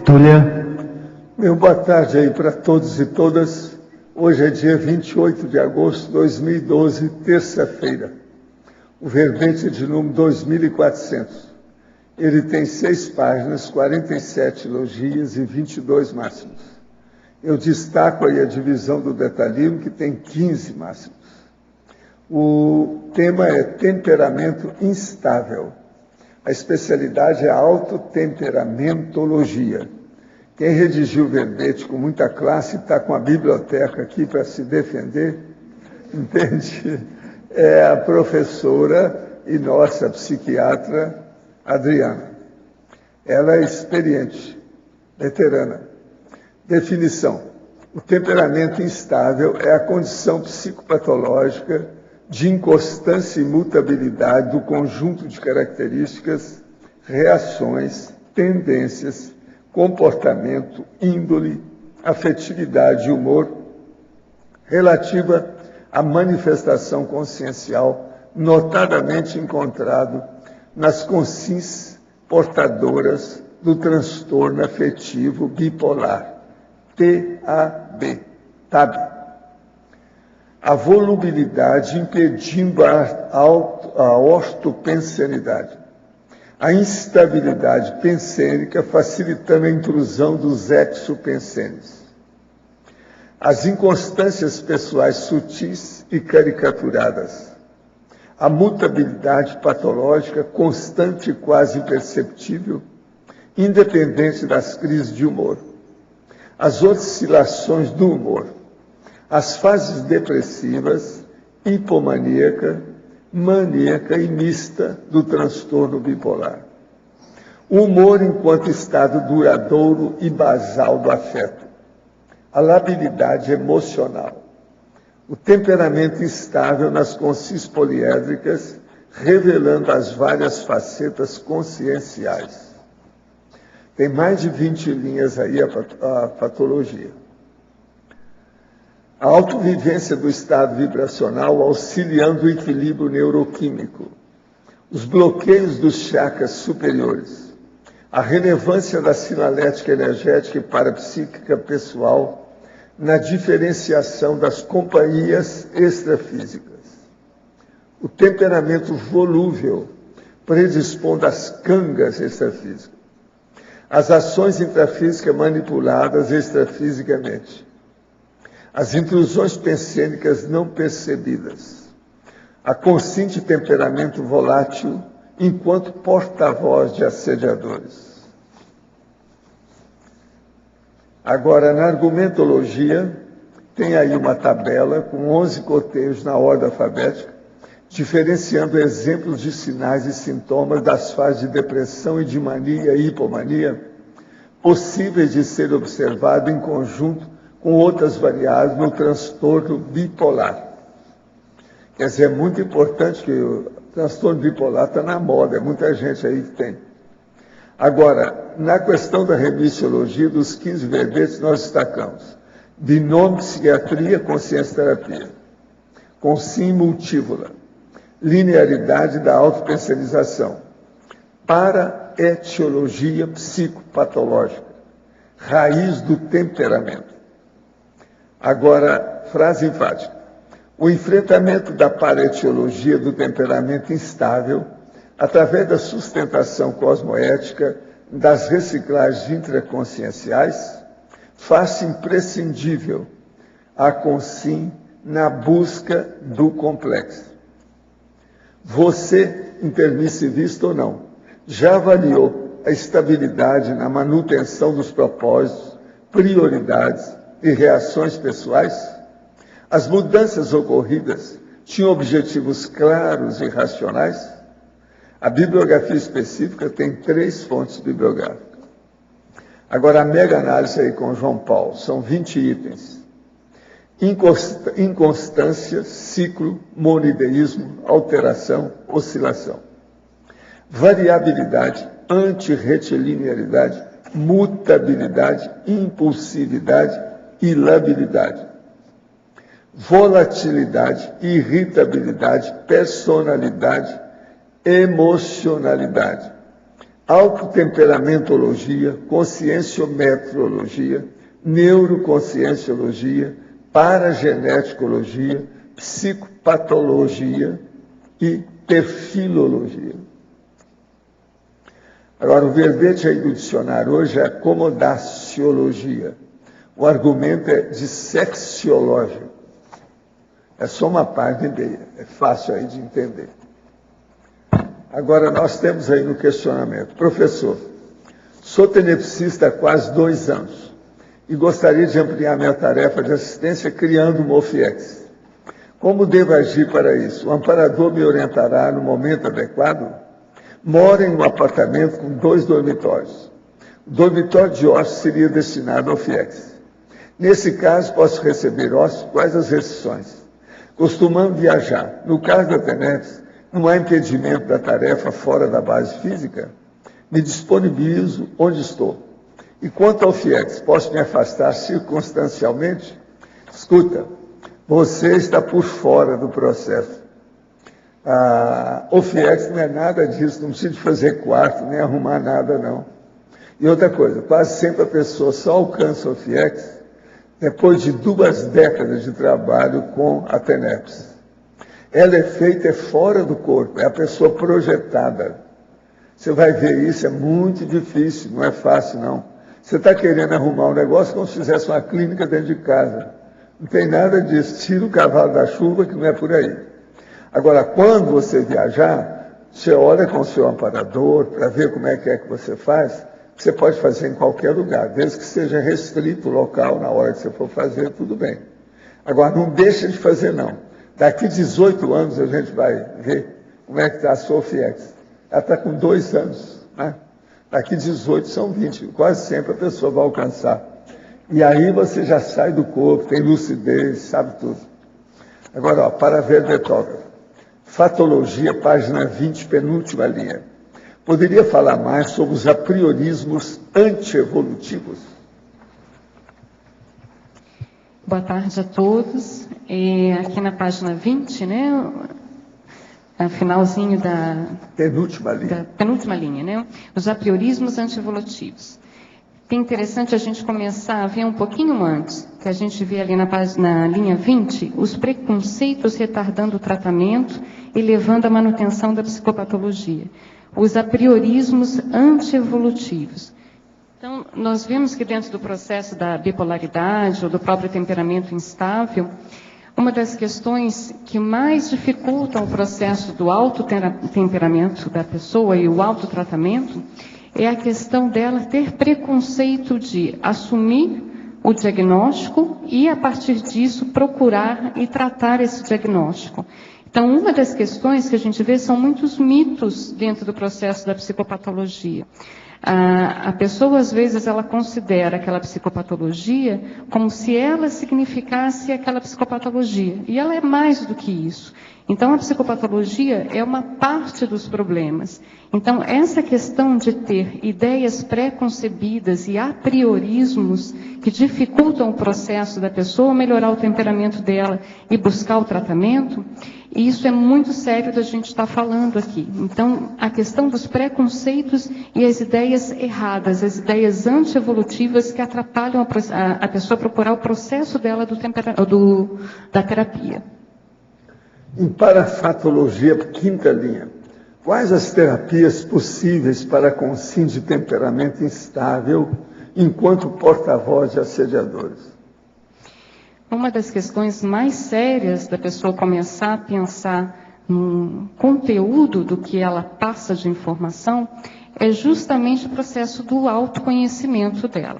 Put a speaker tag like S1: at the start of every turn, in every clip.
S1: Túlia.
S2: Meu boa tarde aí para todos e todas. Hoje é dia 28 de agosto de 2012, terça-feira. O verbete é de número 2400. Ele tem 6 páginas, 47 elogias e 22 máximos. Eu destaco aí a divisão do detalhismo, que tem 15 máximos. O tema é temperamento instável. A especialidade é a autotemperamentologia. Quem redigiu o verbete com muita classe está com a biblioteca aqui para se defender, entende? É a professora e nossa psiquiatra Adriana. Ela é experiente, veterana. Definição: o temperamento instável é a condição psicopatológica de inconstância e mutabilidade do conjunto de características, reações, tendências, comportamento, índole, afetividade e humor relativa à manifestação consciencial notadamente encontrado nas consciências portadoras do transtorno afetivo bipolar, TAB. A volubilidade impedindo a ortopensenidade. A instabilidade pensênica facilitando a intrusão dos exopensenes. As inconstâncias pessoais sutis e caricaturadas. A mutabilidade patológica constante e quase imperceptível, independente das crises de humor. As oscilações do humor. As fases depressivas, hipomaníaca, maníaca e mista do transtorno bipolar. O humor enquanto estado duradouro e basal do afeto. A labilidade emocional. O temperamento instável nas consciências poliédricas, revelando as várias facetas conscienciais. Tem mais de 20 linhas aí a patologia. A autovivência do estado vibracional auxiliando o equilíbrio neuroquímico, os bloqueios dos chakras superiores, a relevância da sinalética energética e parapsíquica pessoal na diferenciação das companhias extrafísicas. O temperamento volúvel predispondo às cangas extrafísicas, as ações intrafísicas manipuladas extrafisicamente, as intrusões pensênicas não percebidas, a consciente temperamento volátil enquanto porta-voz de assediadores. Agora, na argumentologia, tem aí uma tabela com 11 coteios na ordem alfabética, diferenciando exemplos de sinais e sintomas das fases de depressão e de mania e hipomania, possíveis de ser observado em conjunto com outras variáveis no transtorno bipolar. Quer dizer, é muito importante que o transtorno bipolar está na moda, é muita gente aí que tem. Agora, na questão da remissiologia, dos 15 verbetes, nós destacamos binômio psiquiatria, consciência terapia, consim multívola, linearidade da autopensionização, paraetiologia psicopatológica, raiz do temperamento. Agora, frase enfática. O enfrentamento da paraetiologia do temperamento instável, através da sustentação cosmoética das reciclagens intraconscienciais, faz imprescindível a consim na busca do complexo. Você, intermissivista ou não, já avaliou a estabilidade na manutenção dos propósitos, prioridades e reações pessoais? As mudanças ocorridas tinham objetivos claros e racionais? A bibliografia específica tem 3 fontes bibliográficas. Agora, a mega análise aí com João Paulo, são 20 itens. Inconstância, ciclo, monoideísmo, alteração, oscilação. Variabilidade, antirretilinearidade, mutabilidade, impulsividade e labilidade. Volatilidade, irritabilidade, personalidade, emocionalidade. autotemperamentologia, conscienciometrologia, neuroconscienciologia, parageneticologia, psicopatologia e perfilologia. Agora, o verbete aí do dicionário hoje é acomodaciologia. O argumento é de sexiológico. É só uma parte e meia. É fácil aí de entender. Agora, nós temos aí no questionamento. Professor, sou tenepsista há quase 2 anos e gostaria de ampliar minha tarefa de assistência criando uma OFIEX. Como devo agir para isso? O amparador me orientará no momento adequado? Moro em um apartamento com 2 dormitórios. O dormitório de hóspedes seria destinado ao FIEX. Nesse caso, posso receber hóspedes? Quais as restrições? Costumando viajar. No caso da TENEPS, não há impedimento da tarefa fora da base física? Me disponibilizo onde estou. E quanto ao FIEX, posso me afastar circunstancialmente? Escuta, você está por fora do processo. O FIEX não é nada disso, não precisa fazer quarto, nem arrumar nada, não. E outra coisa, quase sempre a pessoa só alcança o FIEX depois de 2 décadas de trabalho com a TENEPS. Ela é feita fora do corpo, é a pessoa projetada. Você vai ver isso, é muito difícil, não é fácil, não. Você está querendo arrumar um negócio como se fizesse uma clínica dentro de casa. Não tem nada disso, tira o cavalo da chuva que não é por aí. Agora, quando você viajar, você olha com o seu amparador para ver como é que você faz. Você pode fazer em qualquer lugar, desde que seja restrito o local, na hora que você for fazer, tudo bem. Agora, não deixa de fazer, não. Daqui 18 anos a gente vai ver como é que está a sua FIEX. Ela está com 2 anos, né? Daqui 18 são 20, quase sempre a pessoa vai alcançar. E aí você já sai do corpo, tem lucidez, sabe tudo. Agora, ó, para ver Beethoven. Fatologia, página 20, penúltima linha. Poderia falar mais sobre os apriorismos antievolutivos?
S1: Boa tarde a todos. Aqui na página 20, né, finalzinho da penúltima linha, né, os apriorismos antievolutivos. É interessante a gente começar a ver um pouquinho antes, que a gente vê ali na linha 20, os preconceitos retardando o tratamento e levando à manutenção da psicopatologia. Os apriorismos antievolutivos. Então, nós vemos que dentro do processo da bipolaridade ou do próprio temperamento instável, uma das questões que mais dificultam o processo do autotemperamento da pessoa e o autotratamento é a questão dela ter preconceito de assumir o diagnóstico e, a partir disso, procurar e tratar esse diagnóstico. Então, uma das questões que a gente vê são muitos mitos dentro do processo da psicopatologia. A pessoa, às vezes, ela considera aquela psicopatologia como se ela significasse aquela psicopatologia. E ela é mais do que isso. Então, a psicopatologia é uma parte dos problemas. Então, essa questão de ter ideias pré-concebidas e apriorismos que dificultam o processo da pessoa melhorar o temperamento dela e buscar o tratamento, isso é muito sério da gente estar falando aqui. Então, a questão dos preconceitos e as ideias erradas, as ideias antievolutivas que atrapalham a pessoa a procurar o processo dela da terapia.
S2: Em parafatologia, 5ª linha, quais as terapias possíveis para consciência de temperamento instável enquanto porta-voz de assediadores?
S1: Uma das questões mais sérias da pessoa começar a pensar no conteúdo do que ela passa de informação é justamente o processo do autoconhecimento dela.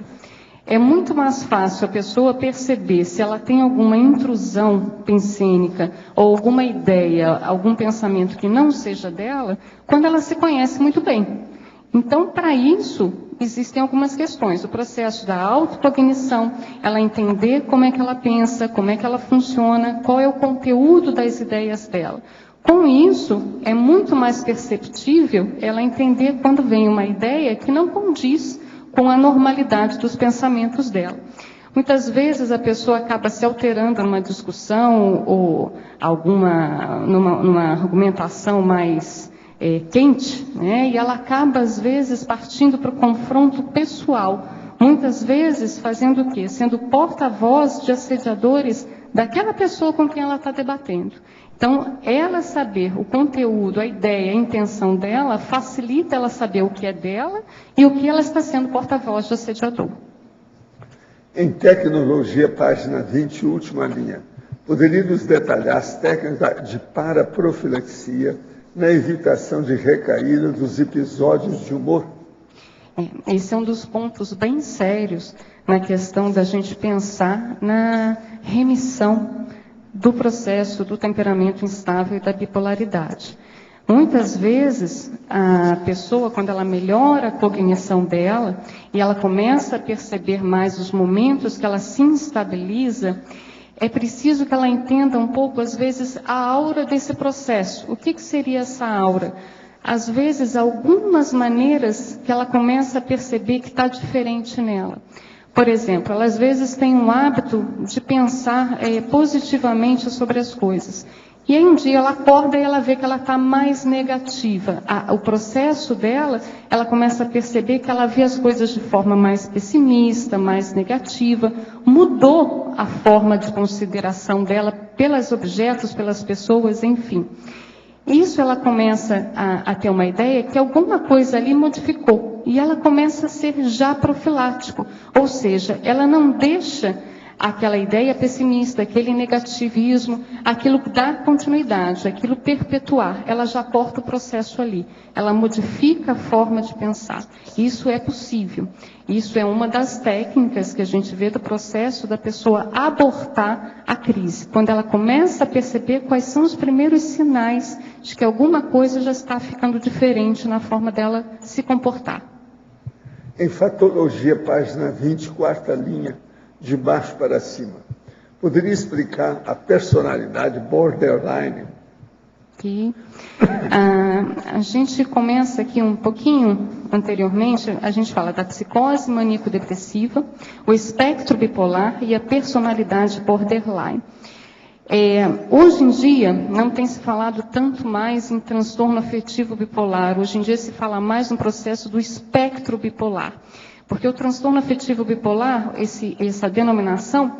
S1: É muito mais fácil a pessoa perceber se ela tem alguma intrusão pensênica ou alguma ideia, algum pensamento que não seja dela, quando ela se conhece muito bem. Então, para isso, existem algumas questões. O processo da autocognição, ela entender como é que ela pensa, como é que ela funciona, qual é o conteúdo das ideias dela. Com isso, é muito mais perceptível ela entender quando vem uma ideia que não condiz com a normalidade dos pensamentos dela. Muitas vezes a pessoa acaba se alterando numa discussão ou numa argumentação mais quente, né? E ela acaba, às vezes, partindo para o confronto pessoal. Muitas vezes fazendo o quê? Sendo porta-voz de assediadores daquela pessoa com quem ela está debatendo. Então, ela saber o conteúdo, a ideia, a intenção dela, facilita ela saber o que é dela e o que ela está sendo porta-voz de assediador.
S2: Em tecnologia, página 20, última linha. Poderia nos detalhar as técnicas de paraprofilaxia na evitação de recaída dos episódios de humor?
S1: Esse é um dos pontos bem sérios na questão da gente pensar na remissão do processo do temperamento instável e da bipolaridade. Muitas vezes, a pessoa, quando ela melhora a cognição dela e ela começa a perceber mais os momentos que ela se instabiliza, é preciso que ela entenda um pouco, às vezes, a aura desse processo. O que seria essa aura? Às vezes, algumas maneiras que ela começa a perceber que está diferente nela. Por exemplo, ela às vezes tem um hábito de pensar positivamente sobre as coisas. E aí um dia ela acorda e ela vê que ela está mais negativa. O processo dela, ela começa a perceber que ela vê as coisas de forma mais pessimista, mais negativa. Mudou a forma de consideração dela pelos objetos, pelas pessoas, enfim. Isso ela começa a ter uma ideia que alguma coisa ali modificou. E ela começa a ser já profilático. Ou seja, ela não deixa aquela ideia pessimista, aquele negativismo, aquilo dar continuidade, aquilo perpetuar. Ela já corta o processo ali. Ela modifica a forma de pensar. Isso é possível. Isso é uma das técnicas que a gente vê do processo da pessoa abortar a crise. Quando ela começa a perceber quais são os primeiros sinais de que alguma coisa já está ficando diferente na forma dela se comportar.
S2: Em Fatologia, página 20, quarta linha, de baixo para cima. Poderia explicar a personalidade borderline?
S1: Aqui. A gente começa aqui um pouquinho anteriormente, a gente fala da psicose maníaco-depressiva, o espectro bipolar e a personalidade borderline. Hoje em dia, não tem se falado tanto mais em transtorno afetivo bipolar. Hoje em dia se fala mais no processo do espectro bipolar. Porque o transtorno afetivo bipolar, essa denominação,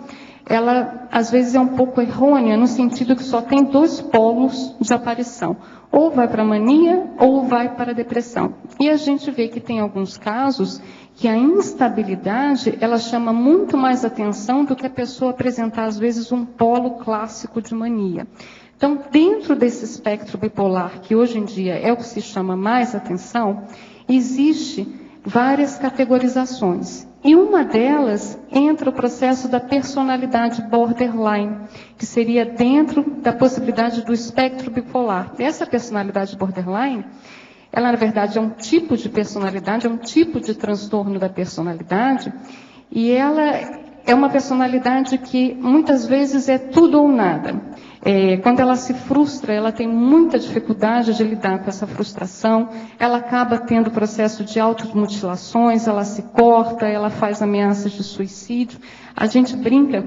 S1: ela às vezes é um pouco errônea, no sentido que só tem dois polos de aparição. Ou vai para a mania, ou vai para a depressão. E a gente vê que tem alguns casos que a instabilidade, ela chama muito mais atenção do que a pessoa apresentar, às vezes, um polo clássico de mania. Então, dentro desse espectro bipolar, que hoje em dia é o que se chama mais atenção, existe várias categorizações. E uma delas entra o processo da personalidade borderline, que seria dentro da possibilidade do espectro bipolar. Essa personalidade borderline, ela na verdade é um tipo de personalidade, é um tipo de transtorno da personalidade, e ela é uma personalidade que muitas vezes é tudo ou nada. Quando ela se frustra, ela tem muita dificuldade de lidar com essa frustração, ela acaba tendo processo de automutilações, ela se corta, ela faz ameaças de suicídio. A gente brinca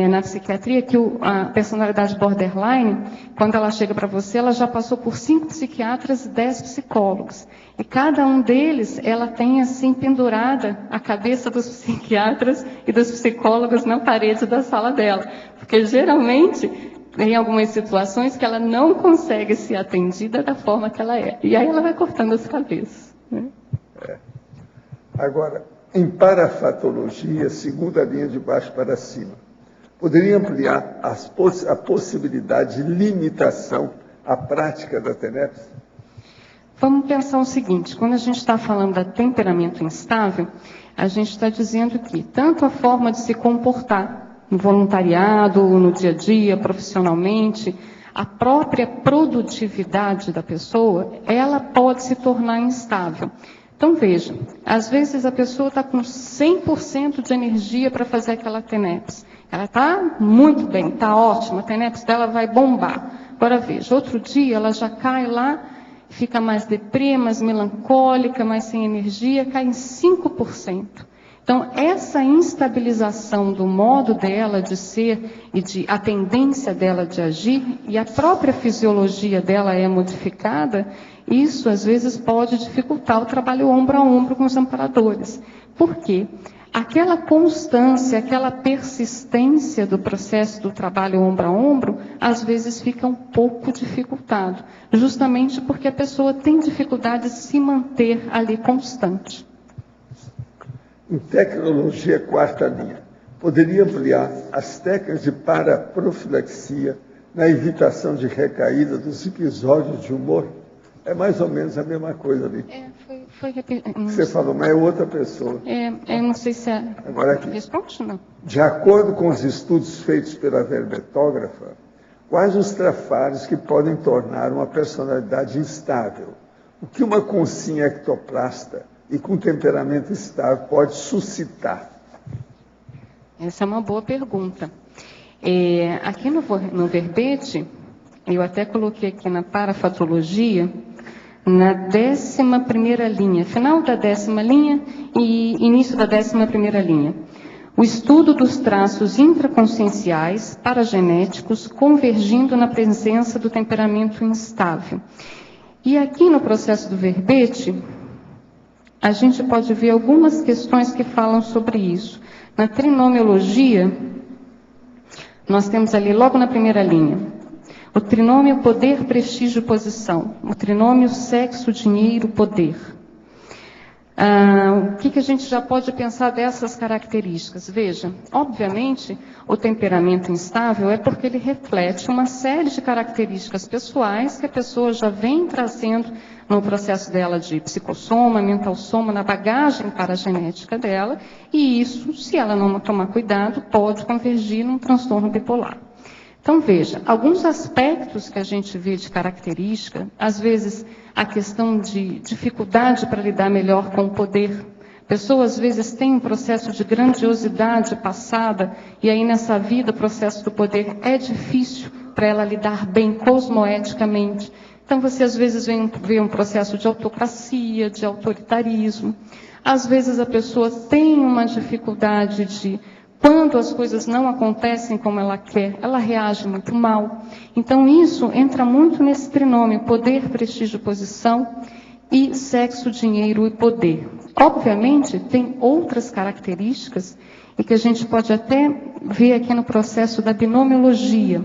S1: na psiquiatria que a personalidade borderline, quando ela chega para você, ela já passou por 5 psiquiatras e 10 psicólogos. E cada um deles, ela tem assim pendurada a cabeça dos psiquiatras e dos psicólogos na parede da sala dela. Porque geralmente tem algumas situações que ela não consegue ser atendida da forma que ela é. E aí ela vai cortando as cabeças. Né?
S2: Agora, em parafatologia, segunda linha de baixo para cima, poderia ampliar a possibilidade de limitação à prática da TENEPS?
S1: Vamos pensar o seguinte, quando a gente está falando de temperamento instável, a gente está dizendo que tanto a forma de se comportar no voluntariado, no dia a dia, profissionalmente, a própria produtividade da pessoa, ela pode se tornar instável. Então, veja, às vezes a pessoa está com 100% de energia para fazer aquela TENEPS. Ela está muito bem, está ótima, a TENEPS dela vai bombar. Agora, veja, outro dia ela já cai lá, fica mais deprê, mais melancólica, mais sem energia, cai em 5%. Então, essa instabilização do modo dela de ser e a tendência dela de agir, e a própria fisiologia dela é modificada, isso às vezes pode dificultar o trabalho ombro a ombro com os amparadores. Por quê? Aquela constância, aquela persistência do processo do trabalho ombro a ombro, às vezes fica um pouco dificultado, justamente porque a pessoa tem dificuldade de se manter ali constante.
S2: Em tecnologia, quarta linha, poderia ampliar as técnicas de paraprofilaxia na evitação de recaída dos episódios de humor? É mais ou menos a mesma coisa ali. Você falou, mas é outra pessoa.
S1: Eu não sei se é...
S2: Agora aqui.
S1: Responde, não.
S2: De acordo com os estudos feitos pela verbetógrafa, quais os trafares que podem tornar uma personalidade instável? O que uma consciência ectoplasta e com temperamento estável pode suscitar?
S1: Essa é uma boa pergunta. Aqui no verbete, eu até coloquei aqui na parafatologia, na 11ª linha, final da 10ª linha e início da 11ª linha. O estudo dos traços intraconscienciais paragenéticos convergindo na presença do temperamento instável. E aqui no processo do verbete, a gente pode ver algumas questões que falam sobre isso. Na trinomiologia, nós temos ali logo na primeira linha, o trinômio poder, prestígio, posição. O trinômio sexo, dinheiro, poder. O que a gente já pode pensar dessas características? Veja, obviamente, o temperamento instável é porque ele reflete uma série de características pessoais que a pessoa já vem trazendo no processo dela de psicossoma, mental soma, na bagagem paragenética dela, e isso, se ela não tomar cuidado, pode convergir num transtorno bipolar. Então, veja, alguns aspectos que a gente vê de característica, às vezes a questão de dificuldade para lidar melhor com o poder. Pessoas, às vezes, têm um processo de grandiosidade passada, e aí nessa vida o processo do poder é difícil para ela lidar bem cosmoeticamente. Então, você às vezes vê um processo de autocracia, de autoritarismo. Às vezes a pessoa tem uma dificuldade de... Quando as coisas não acontecem como ela quer, ela reage muito mal. Então, isso entra muito nesse trinômio, poder, prestígio, posição, e sexo, dinheiro e poder. Obviamente, tem outras características, e que a gente pode até ver aqui no processo da binomiologia.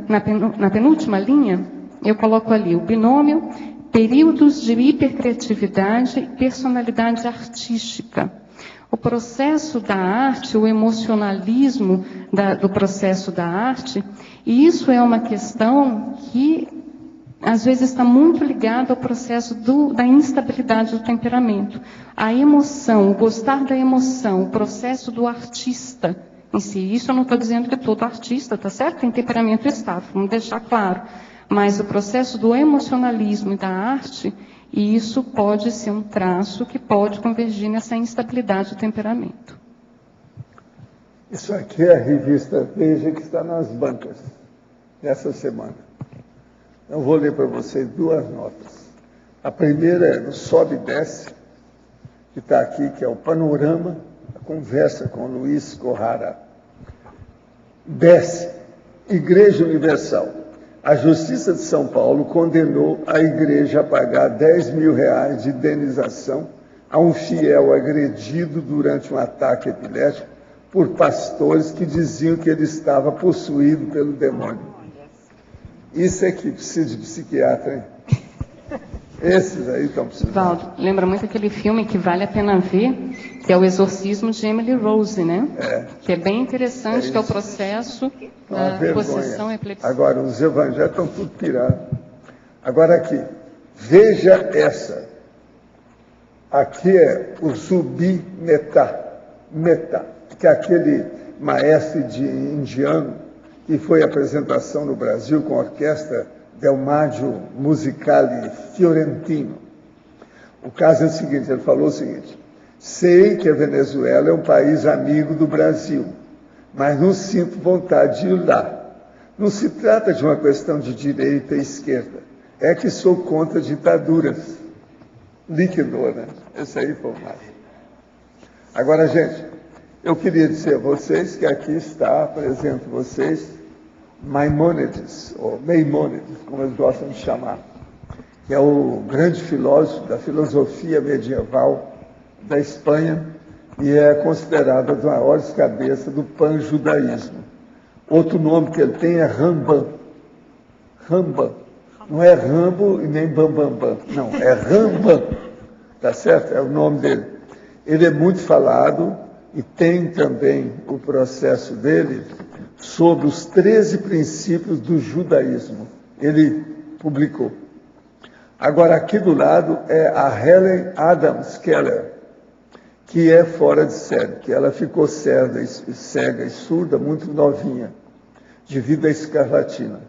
S1: Na penúltima linha, eu coloco ali o binômio, períodos de hipercriatividade e personalidade artística. O processo da arte, o emocionalismo do processo da arte, e isso é uma questão que, às vezes, está muito ligada ao processo da instabilidade do temperamento. A emoção, o gostar da emoção, o processo do artista em si. Isso eu não estou dizendo que todo artista, tá certo? Tem temperamento estável, vamos deixar claro. Mas o processo do emocionalismo e da arte... E isso pode ser um traço que pode convergir nessa instabilidade do temperamento.
S2: Isso aqui é a revista Veja, que está nas bancas nessa semana. Eu vou ler para vocês duas notas. A primeira é no Sobe e Desce, que está aqui, que é o panorama, a conversa com Luiz Corrara. Desce, Igreja Universal. A Justiça de São Paulo condenou a igreja a pagar R$10 mil de indenização a um fiel agredido durante um ataque epilético por pastores que diziam que ele estava possuído pelo demônio. Isso é que precisa de psiquiatra, hein? Esses aí estão precisando.
S1: Valdo, lembra muito aquele filme que vale a pena ver, que é O Exorcismo de Emily Rose, né? Que é bem interessante, que é o processo da possessão epilepsia.
S2: Agora, os evangelhos estão tudo pirados. Agora aqui, veja essa. Aqui é o Zubir Mehta, que é aquele maestro de indiano que foi à apresentação no Brasil com a orquestra Del Maggio Musicale Fiorentino. O caso é o seguinte, ele falou o seguinte: sei que a Venezuela é um país amigo do Brasil, mas não sinto vontade de ir lá. Não se trata de uma questão de direita e esquerda, é que sou contra ditaduras. liquidou, né? Esse aí foi o máximo. Agora, gente, eu queria dizer a vocês que aqui está, apresento vocês, Maimônides, ou Maimônides, como eles gostam de chamar, que é o grande filósofo da filosofia medieval da Espanha e é considerado as maiores cabeças do pan-judaísmo. Outro nome que ele tem é Rambam. Rambam. Não é Rambo e nem Bambambam. Não, é Rambam. Tá certo? É o nome dele. Ele é muito falado e tem também o processo dele sobre os 13 princípios do judaísmo. Ele publicou. Agora, aqui do lado é a Helen Adams Keller, que é fora de série, que ela ficou cega e surda muito novinha, devido à escarlatina.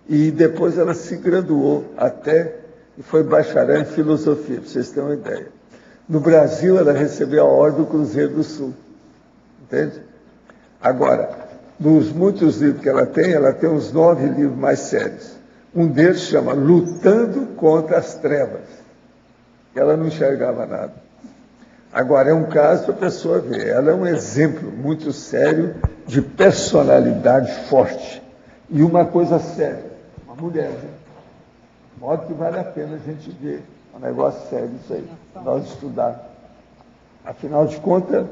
S2: E depois ela se graduou até e foi bacharel em filosofia, para vocês terem uma ideia. No Brasil, ela recebeu a Ordem do Cruzeiro do Sul. Entende? Agora, dos muitos livros que ela tem uns 9 livros mais sérios. Um deles chama Lutando contra as Trevas. Ela não enxergava nada. Agora, é um caso para a pessoa ver. Ela é um exemplo muito sério de personalidade forte. E uma coisa séria, uma mulher, né? De modo que vale a pena a gente ver um negócio sério isso aí, nós estudarmos. Afinal de contas,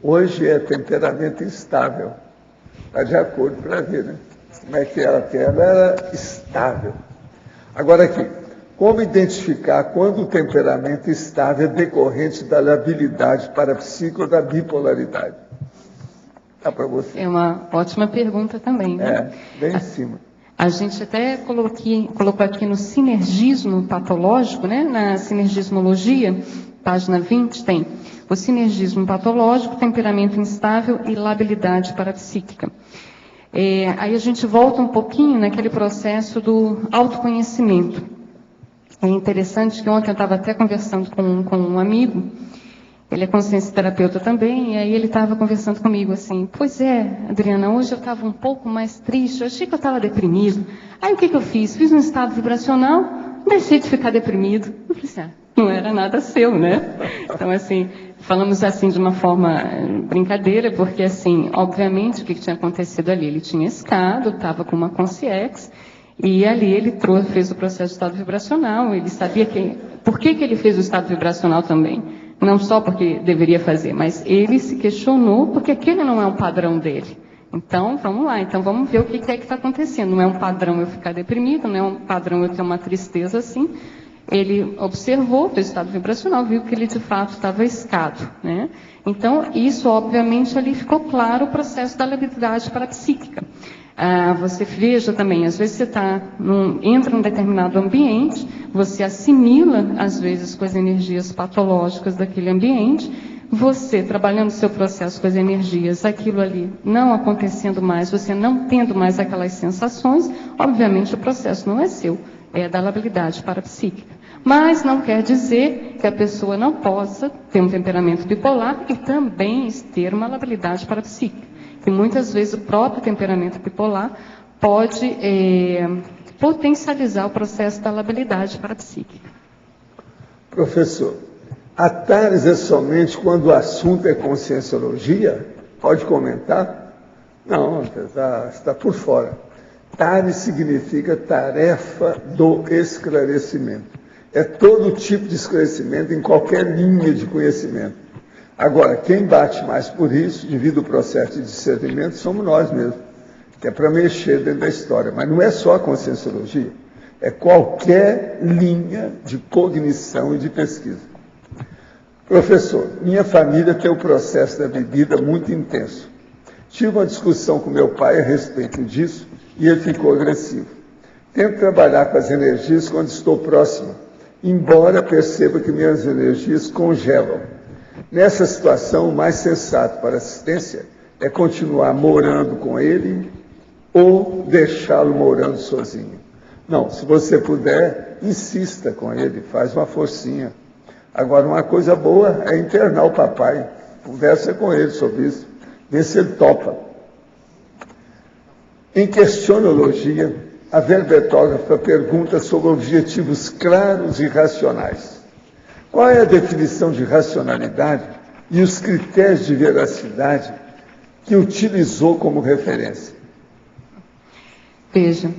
S2: hoje é temperamento instável. Está de acordo para ver, né? Como é que ela quer? Ela era estável. Agora aqui, como identificar quando o temperamento estável é decorrente da labilidade parapsíquica ou da bipolaridade? Dá para você.
S1: É uma ótima pergunta também, né?
S2: Bem em cima.
S1: A gente até colocou aqui no sinergismo patológico, né? Na sinergismologia, página 20, tem o sinergismo patológico, temperamento instável e labilidade parapsíquica. Aí a gente volta um pouquinho naquele processo do autoconhecimento. É interessante que ontem eu estava até conversando com um amigo, ele é consciência terapeuta também, e aí ele estava conversando comigo assim, pois é, Adriana, hoje eu estava um pouco mais triste, eu achei que eu estava deprimido. Aí o que eu fiz? Fiz um estado vibracional, deixei de ficar deprimido. Eu falei assim, não era nada seu, né? Então, assim, falamos assim de uma forma brincadeira, porque assim, obviamente o que tinha acontecido ali? Ele tinha escado, estava com uma consciência, e ali ele fez o processo de estado vibracional, ele sabia por que ele fez o estado vibracional também. Não só porque deveria fazer, mas ele se questionou porque aquele não é um padrão dele. Então, vamos lá. Então, vamos ver o que é que está acontecendo. Não é um padrão eu ficar deprimido, não é um padrão eu ter uma tristeza assim. Ele observou o estado vibracional, viu que ele de fato estava escado, né? Então, isso, obviamente, ali ficou claro o processo da labilidade parapsíquica. Você veja também, às vezes você entra num determinado ambiente, você assimila, às vezes, com as energias patológicas daquele ambiente, você trabalhando o seu processo com as energias, aquilo ali não acontecendo mais, você não tendo mais aquelas sensações, obviamente o processo não é seu, é da labilidade parapsíquica. Mas não quer dizer que a pessoa não possa ter um temperamento bipolar e também ter uma labilidade parapsíquica. Que muitas vezes o próprio temperamento bipolar pode potencializar o processo da labilidade parapsíquica.
S2: Professor, a TARES é somente quando o assunto é conscienciologia? Pode comentar? Não, está por fora. TARES significa tarefa do esclarecimento. É todo tipo de esclarecimento em qualquer linha de conhecimento. Agora, quem bate mais por isso, devido ao processo de discernimento, somos nós mesmos, que é para mexer dentro da história. Mas não é só a conscienciologia, é qualquer linha de cognição e de pesquisa. Professor, minha família tem o processo da bebida muito intenso. Tive uma discussão com meu pai a respeito disso e ele ficou agressivo. Tento trabalhar com as energias quando estou próximo, embora perceba que minhas energias congelam. Nessa situação, o mais sensato para assistência é continuar morando com ele ou deixá-lo morando sozinho. Não, se você puder, insista com ele, faz uma forcinha. Agora, uma coisa boa é internar o papai. Conversa com ele sobre isso, vê se ele topa. Em questionologia, a verbetógrafa pergunta sobre objetivos claros e racionais. Qual é a definição de racionalidade e os critérios de veracidade que utilizou como referência?
S1: Veja,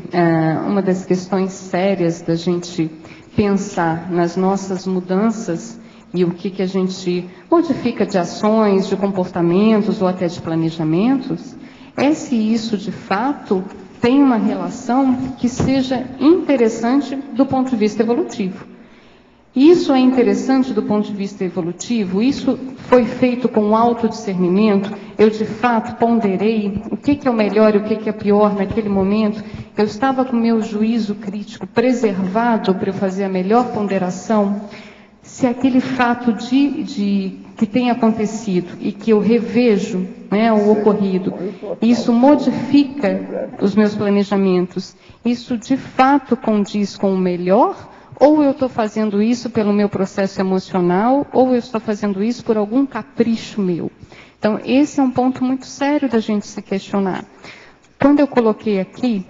S1: uma das questões sérias da gente pensar nas nossas mudanças e o que a gente modifica de ações, de comportamentos ou até de planejamentos, é se isso de fato tem uma relação que seja interessante do ponto de vista evolutivo. Isso é interessante do ponto de vista evolutivo, isso foi feito com autodiscernimento, eu de fato ponderei o que é o melhor e o que é pior naquele momento, eu estava com o meu juízo crítico preservado para eu fazer a melhor ponderação, se aquele fato que tem acontecido e que eu revejo, né, o ocorrido, isso modifica os meus planejamentos, isso de fato condiz com o melhor, ou eu estou fazendo isso pelo meu processo emocional, ou eu estou fazendo isso por algum capricho meu. Então, esse é um ponto muito sério da gente se questionar. Quando eu coloquei aqui,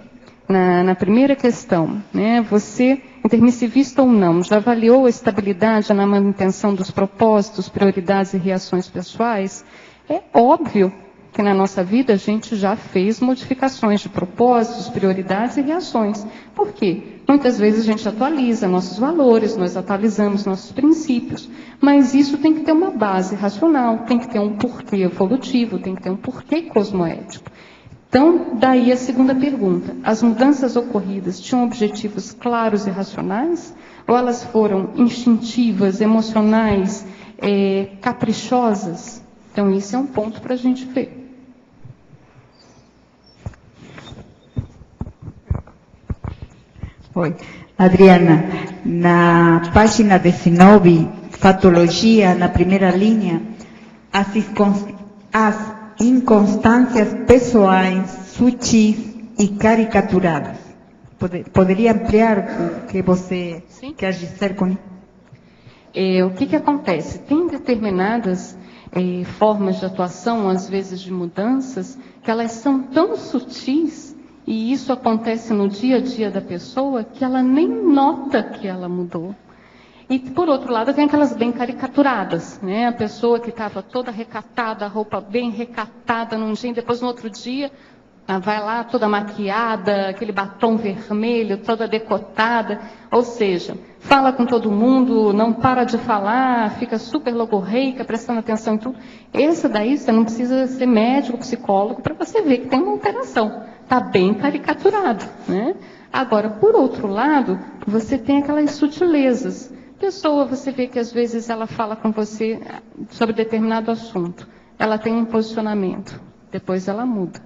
S1: na primeira questão, né, você, intermissivista ou não, já avaliou a estabilidade na manutenção dos propósitos, prioridades e reações pessoais? É óbvio que na nossa vida a gente já fez modificações de propósitos, prioridades e reações. Por quê? Muitas vezes a gente atualiza nossos valores, nós atualizamos nossos princípios, mas isso tem que ter uma base racional, tem que ter um porquê evolutivo, tem que ter um porquê cosmoético. Então, daí a segunda pergunta. As mudanças ocorridas tinham objetivos claros e racionais? Ou elas foram instintivas, emocionais, caprichosas? Então, isso é um ponto para a gente ver.
S3: Oi. Adriana, na página 19, Fatologia, na primeira linha, as inconstâncias pessoais, sutis e caricaturadas. Poderia ampliar o que você quer dizer com isso?
S1: O que acontece? Tem determinadas formas de atuação, às vezes de mudanças, que elas são tão sutis, e isso acontece no dia a dia da pessoa, que ela nem nota que ela mudou. E, por outro lado, tem aquelas bem caricaturadas, né? A pessoa que estava toda recatada, a roupa bem recatada num dia, e depois no outro dia, vai lá toda maquiada, aquele batom vermelho, toda decotada, ou seja, fala com todo mundo, não para de falar, fica super logorreica, prestando atenção em tudo. Essa daí, você não precisa ser médico, psicólogo, para você ver que tem uma alteração. Está bem caricaturado, né? Agora, por outro lado, você tem aquelas sutilezas. Pessoa, você vê que às vezes ela fala com você sobre determinado assunto. Ela tem um posicionamento, depois ela muda.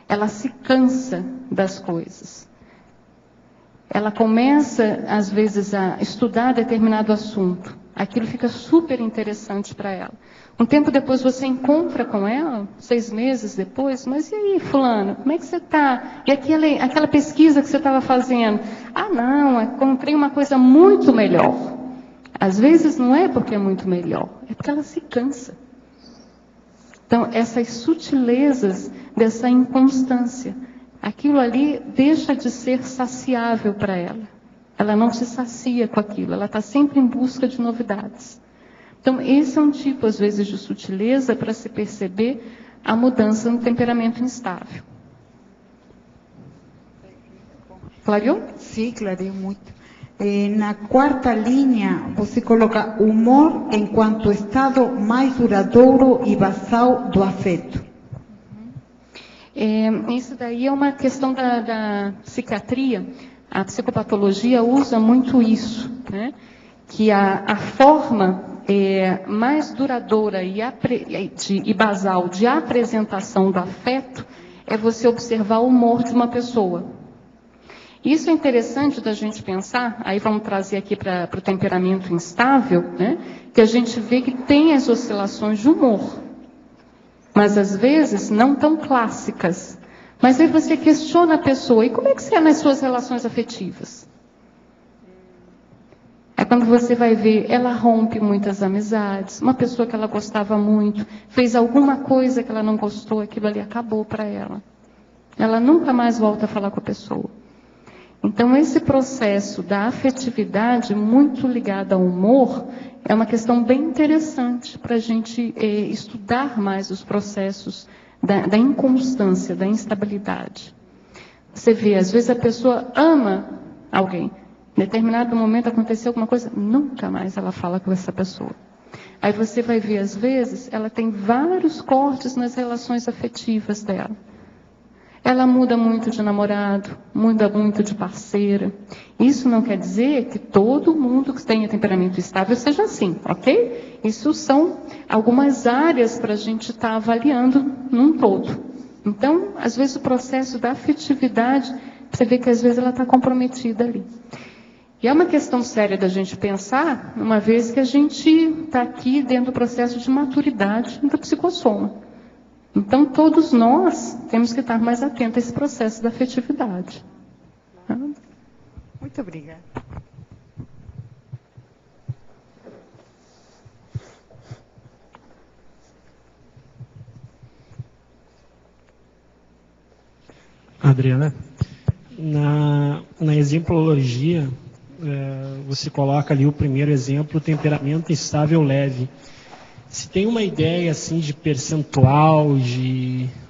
S1: Ela se cansa das coisas. Ela começa, às vezes, a estudar determinado assunto. Aquilo fica super interessante para ela. Um tempo depois você encontra com ela, 6 meses depois, mas e aí, fulano, como é que você está? E aquela pesquisa que você estava fazendo? Ah, não, encontrei uma coisa muito melhor. Às vezes não é porque é muito melhor, é porque ela se cansa. Então, essas sutilezas dessa inconstância, aquilo ali deixa de ser saciável para ela. Ela não se sacia com aquilo, ela está sempre em busca de novidades. Então, esse é um tipo, às vezes, de sutileza para se perceber a mudança no temperamento instável. Clareou?
S3: Sim, clareou muito. Na quarta linha, você coloca humor enquanto estado mais duradouro e basal do afeto.
S1: Isso daí é uma questão da psiquiatria. A psicopatologia usa muito isso, né? Que a forma mais duradoura e basal de apresentação do afeto é você observar o humor de uma pessoa. Isso é interessante da gente pensar, aí vamos trazer aqui para o temperamento instável, né? Que a gente vê que tem as oscilações de humor, mas às vezes não tão clássicas. Mas aí você questiona a pessoa, e como é que você é nas suas relações afetivas? É quando você vai ver, ela rompe muitas amizades, uma pessoa que ela gostava muito, fez alguma coisa que ela não gostou, aquilo ali acabou para ela. Ela nunca mais volta a falar com a pessoa. Então, esse processo da afetividade, muito ligado ao humor, é uma questão bem interessante para a gente estudar mais os processos da inconstância, da instabilidade. Você vê, às vezes a pessoa ama alguém. Em determinado momento aconteceu alguma coisa, nunca mais ela fala com essa pessoa. Aí você vai ver, às vezes, ela tem vários cortes nas relações afetivas dela. Ela muda muito de namorado, muda muito de parceira. Isso não quer dizer que todo mundo que tenha temperamento estável seja assim, ok? Isso são algumas áreas para a gente estar avaliando num todo. Então, às vezes o processo da afetividade, você vê que às vezes ela está comprometida ali. E é uma questão séria da gente pensar, uma vez que a gente está aqui dentro do processo de maturidade do psicossoma. Então, todos nós temos que estar mais atentos a esse processo da afetividade.
S3: Muito obrigada.
S4: Adriana, na exemplologia, você coloca ali o primeiro exemplo, temperamento instável leve. Se tem uma ideia assim de percentual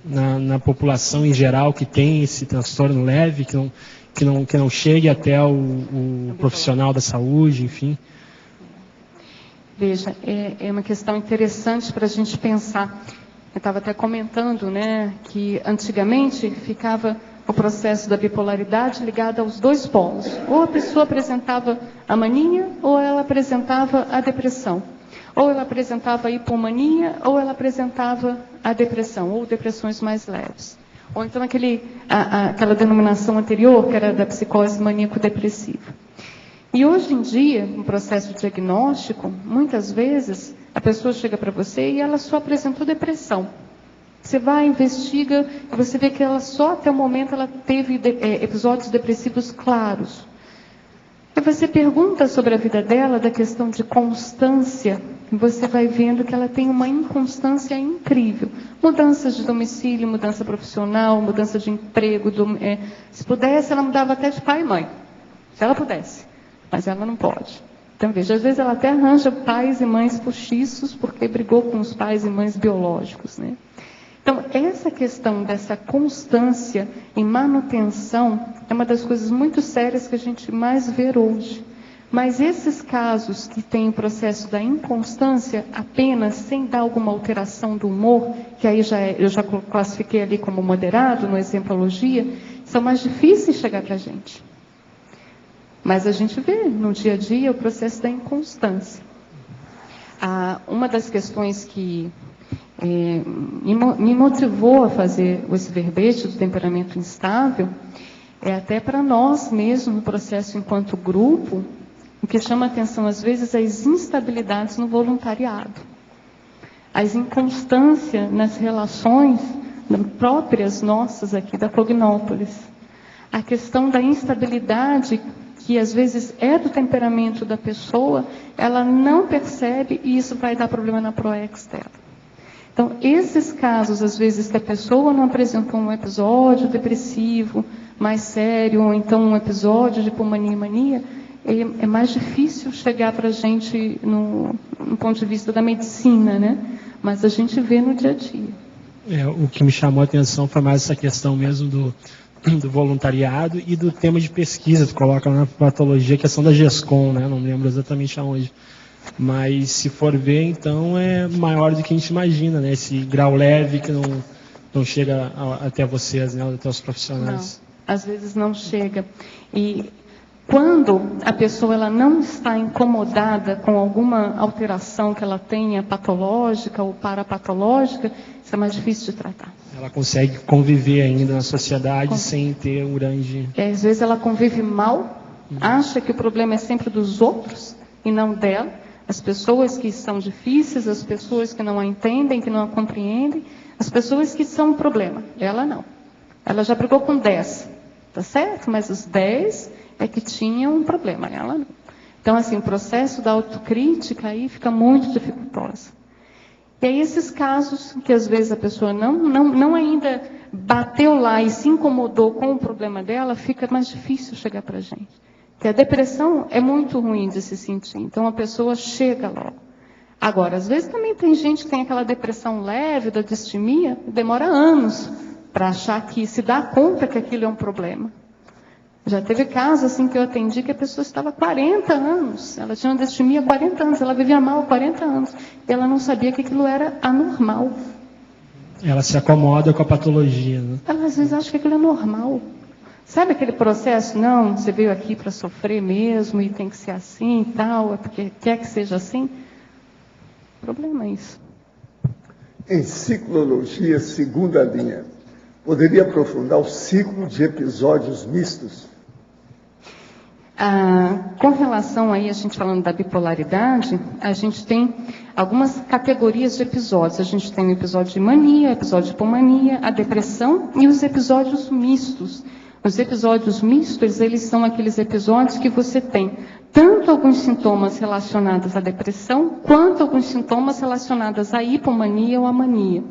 S4: na população em geral que tem esse transtorno leve, que não chegue até o profissional da saúde, enfim?
S1: Veja, é uma questão interessante para a gente pensar. Eu estava até comentando, né, que antigamente ficava o processo da bipolaridade ligado aos dois polos. Ou a pessoa apresentava a mania, ou ela apresentava a depressão. Ou ela apresentava a hipomania, ou ela apresentava a depressão, ou depressões mais leves. Ou então aquela denominação anterior, que era da psicose maníaco-depressiva. E hoje em dia, no processo diagnóstico, muitas vezes a pessoa chega para você e ela só apresentou depressão. Você vai, investiga, e você vê que ela só até o momento ela teve episódios depressivos claros. E você pergunta sobre a vida dela, da questão de constância, e você vai vendo que ela tem uma inconstância incrível. Mudanças de domicílio, mudança profissional, mudança de emprego. Se pudesse, ela mudava até de pai e mãe. Se ela pudesse. Mas ela não pode. Então, veja, às vezes ela até arranja pais e mães postiços, porque brigou com os pais e mães biológicos, né? Então, essa questão dessa constância em manutenção é uma das coisas muito sérias que a gente mais vê hoje. Mas esses casos que têm o processo da inconstância, apenas sem dar alguma alteração do humor, que aí eu já classifiquei ali como moderado, no exemplologia, são mais difíceis de chegar para a gente. Mas a gente vê no dia a dia o processo da inconstância. Uma das questões que me motivou a fazer esse verbete do temperamento instável é até para nós mesmos, no processo enquanto grupo, o que chama atenção às vezes as instabilidades no voluntariado, as inconstâncias nas relações próprias nossas aqui da Cognópolis, a questão da instabilidade que às vezes é do temperamento da pessoa, ela não percebe e isso vai dar problema na proex dela. Então, esses casos, às vezes, que a pessoa não apresentou um episódio depressivo mais sério, ou então um episódio de hipomania e mania, é mais difícil chegar para a gente no ponto de vista da medicina, né? Mas a gente vê no dia a dia.
S4: O que me chamou a atenção foi mais essa questão mesmo do voluntariado e do tema de pesquisa, tu coloca na patologia, a questão da GESCOM, né? Não me lembro exatamente aonde. Mas, se for ver, então, é maior do que a gente imagina, né? Esse grau leve que não chega até vocês, né? Até os profissionais.
S1: Não, às vezes não chega. E quando a pessoa ela não está incomodada com alguma alteração que ela tenha patológica ou parapatológica, isso é mais difícil de tratar.
S4: Ela consegue conviver ainda na sociedade sem ter um grande...
S1: Às vezes ela convive mal, acha que o problema é sempre dos outros e não dela. As pessoas que são difíceis, as pessoas que não a entendem, que não a compreendem, as pessoas que são um problema. Ela não. Ela já brigou com 10, tá certo? Mas os 10 é que tinham um problema, ela não. Então, assim, o processo da autocrítica aí fica muito dificultoso. E aí esses casos que às vezes a pessoa não ainda bateu lá e se incomodou com o problema dela, fica mais difícil chegar para a gente. Porque a depressão é muito ruim de se sentir, então a pessoa chega logo. Agora, às vezes também tem gente que tem aquela depressão leve, da distimia, demora anos para achar que, se dá conta que aquilo é um problema. Já teve casos assim que eu atendi que a pessoa estava há 40 anos, ela tinha uma distimia há 40 anos, ela vivia mal há 40 anos, e ela não sabia que aquilo era anormal.
S4: Ela se acomoda com a patologia, né?
S1: Ela às vezes acha que aquilo é normal. Sabe aquele processo? Não, você veio aqui para sofrer mesmo e tem que ser assim e tal, é porque quer que seja assim? O problema é isso.
S2: Em ciclologia, segunda linha, poderia aprofundar o ciclo de episódios mistos?
S1: Com relação aí, a gente falando da bipolaridade, a gente tem algumas categorias de episódios. A gente tem o episódio de mania, o episódio de hipomania, a depressão e os episódios mistos. Os episódios mistos, eles são aqueles episódios que você tem tanto alguns sintomas relacionados à depressão, quanto alguns sintomas relacionados à hipomania ou à mania.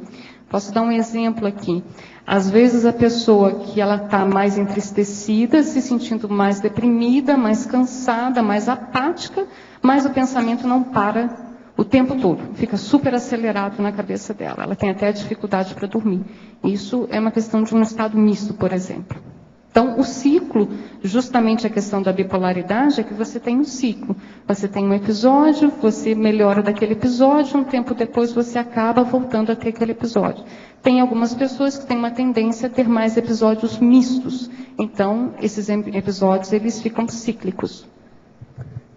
S1: Posso dar um exemplo aqui. Às vezes a pessoa que ela está mais entristecida, se sentindo mais deprimida, mais cansada, mais apática, mas o pensamento não para o tempo todo, fica super acelerado na cabeça dela. Ela tem até dificuldade para dormir. Isso é uma questão de um estado misto, por exemplo. Então, o ciclo, justamente a questão da bipolaridade, é que você tem um ciclo. Você tem um episódio, você melhora daquele episódio, um tempo depois você acaba voltando a ter aquele episódio. Tem algumas pessoas que têm uma tendência a ter mais episódios mistos. Então, esses episódios, eles ficam cíclicos.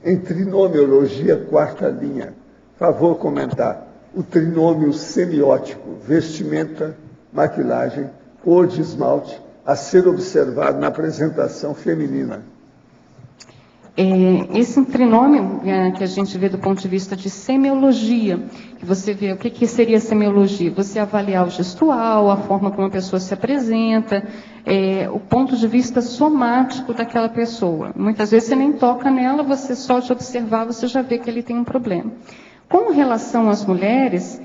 S2: Em trinomiologia, quarta linha, favor comentar. O trinômio semiótico, vestimenta, maquilagem, cor de esmalte, a ser observado na apresentação feminina.
S1: Esse trinômio que a gente vê do ponto de vista de semiologia, que você vê o que seria semiologia? Você avaliar o gestual, a forma como a pessoa se apresenta, o ponto de vista somático daquela pessoa. Muitas vezes você nem toca nela, você só de observar, você já vê que ele tem um problema. Com relação às mulheres,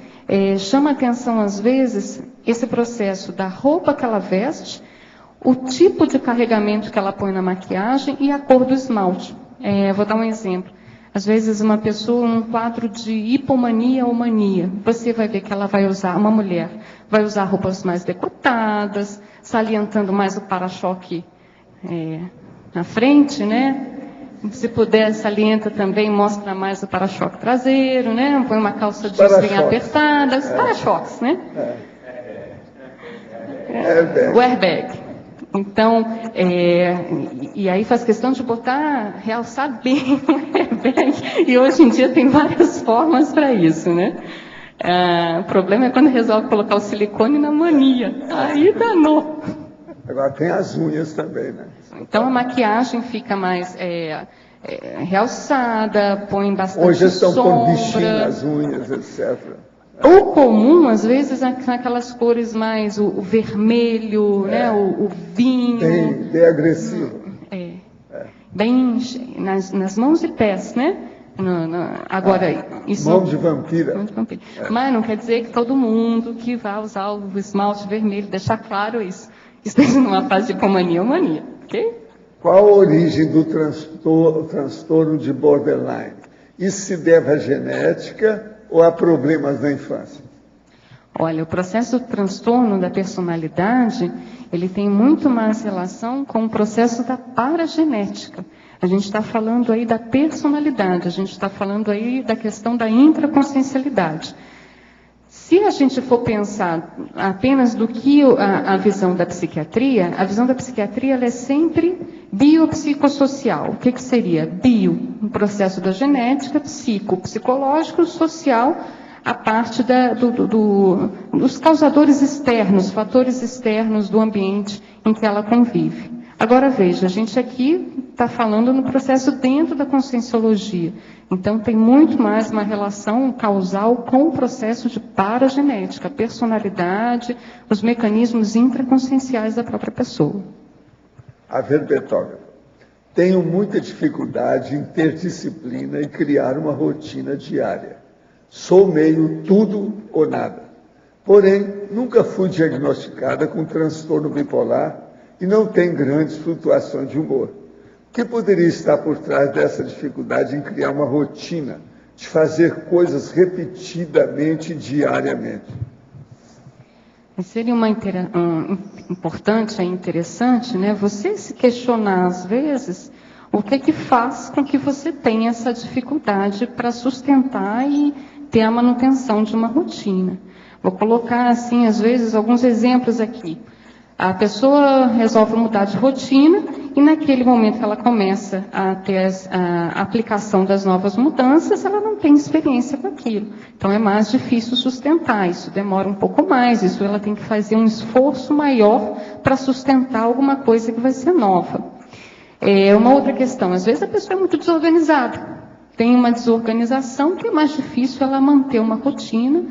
S1: chama atenção às vezes esse processo da roupa que ela veste, o tipo de carregamento que ela põe na maquiagem e a cor do esmalte. Vou dar um exemplo. Às vezes uma pessoa, num quadro de hipomania ou mania, você vai ver que ela vai usar, uma mulher, vai usar roupas mais decotadas, salientando mais o para-choque na frente, né? Se puder, salienta também, mostra mais o para-choque traseiro, né? Põe uma calça jeans bem apertada, os para-choques, né? O airbag. Então, e aí faz questão de realçar bem o airbag, e hoje em dia tem várias formas para isso, né? O problema é quando resolve colocar o silicone na mania, aí danou.
S2: Agora tem as unhas também, né?
S1: Então a maquiagem fica mais realçada, põe bastante sombra.
S2: Hoje estão com bichinho nas unhas, etc.
S1: O comum, às vezes, é aquelas cores mais, o vermelho, né, o vinho.
S2: Bem agressivo.
S1: Bem nas mãos e pés, né? Agora, isso.
S2: Mão de vampira.
S1: Mão de vampira. Mas não quer dizer que todo mundo que vai usar o esmalte vermelho, deixar claro isso, esteja numa fase de hipomania ou mania, ok?
S2: Qual a origem do transtorno de borderline? Isso se deve à genética ou há problemas na infância?
S1: Olha, o processo do transtorno da personalidade, ele tem muito mais relação com o processo da paragenética. A gente está falando aí da personalidade, a gente está falando aí da questão da intraconsciencialidade. Se a gente for pensar apenas do que a visão da psiquiatria, a visão da psiquiatria ela é sempre biopsicossocial. O que seria? Bio, um processo da genética, psicológico, social, a parte dos causadores externos, fatores externos do ambiente em que ela convive. Agora veja, a gente aqui está falando no processo dentro da conscienciologia. Então tem muito mais uma relação causal com o processo de paragenética, personalidade, os mecanismos intraconscienciais da própria pessoa.
S2: A verbetógrafa. Tenho muita dificuldade em ter disciplina e criar uma rotina diária. Sou meio tudo ou nada. Porém, nunca fui diagnosticada com transtorno bipolar e não tem grandes flutuações de humor. O que poderia estar por trás dessa dificuldade em criar uma rotina de fazer coisas repetidamente, diariamente?
S1: Seria importante, interessante, né? Você se questionar, às vezes, o que é que faz com que você tenha essa dificuldade para sustentar e ter a manutenção de uma rotina. Vou colocar, assim, às vezes, alguns exemplos aqui. A pessoa resolve mudar de rotina e naquele momento que ela começa a ter a aplicação das novas mudanças, ela não tem experiência com aquilo. Então é mais difícil sustentar, isso demora um pouco mais, isso ela tem que fazer um esforço maior para sustentar alguma coisa que vai ser nova. Uma outra questão, às vezes a pessoa é muito desorganizada, tem uma desorganização que é mais difícil ela manter uma rotina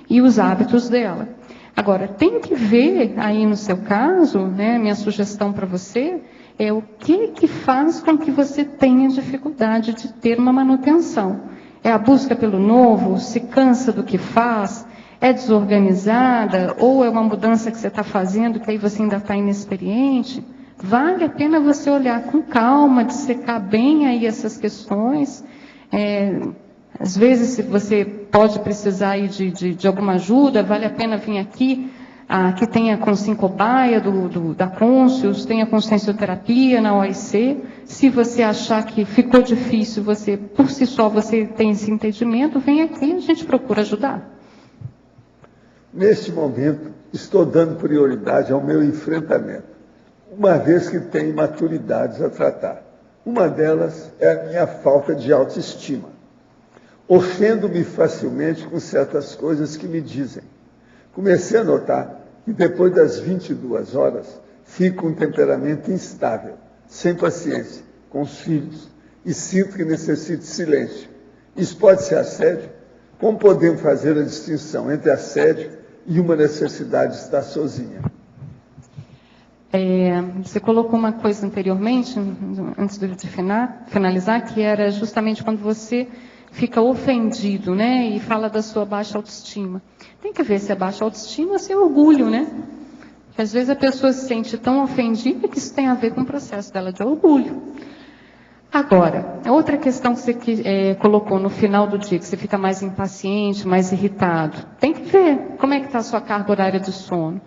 S1: e os hábitos dela. Agora, tem que ver aí no seu caso, né, minha sugestão para você, é o que faz com que você tenha dificuldade de ter uma manutenção. É a busca pelo novo, se cansa do que faz, é desorganizada, ou é uma mudança que você está fazendo que aí você ainda está inexperiente? Vale a pena você olhar com calma, dissecar bem aí essas questões. Às vezes, se você pode precisar aí de alguma ajuda, vale a pena vir aqui, que tenha com Sincobaia, da Conscius, tenha consciencioterapia na OIC. Se você achar que ficou difícil, você, por si só, você tem esse entendimento, vem aqui e a gente procura ajudar.
S2: Neste momento, estou dando prioridade ao meu enfrentamento, uma vez que tenho maturidades a tratar. Uma delas é a minha falta de autoestima. Ofendo-me facilmente com certas coisas que me dizem. Comecei a notar que depois das 22 horas, fico com um temperamento instável, sem paciência, com os filhos, e sinto que necessito silêncio. Isso pode ser assédio? Como podemos fazer a distinção entre assédio e uma necessidade de estar sozinha?
S1: Você colocou uma coisa anteriormente, antes de finalizar, que era justamente quando você fica ofendido, né, e fala da sua baixa autoestima. Tem que ver se é baixa autoestima ou se é orgulho, né? Porque às vezes a pessoa se sente tão ofendida que isso tem a ver com o processo dela de orgulho. Agora, outra questão que você colocou no final do dia, que você fica mais impaciente, mais irritado. Tem que ver como é que está a sua carga horária de sono.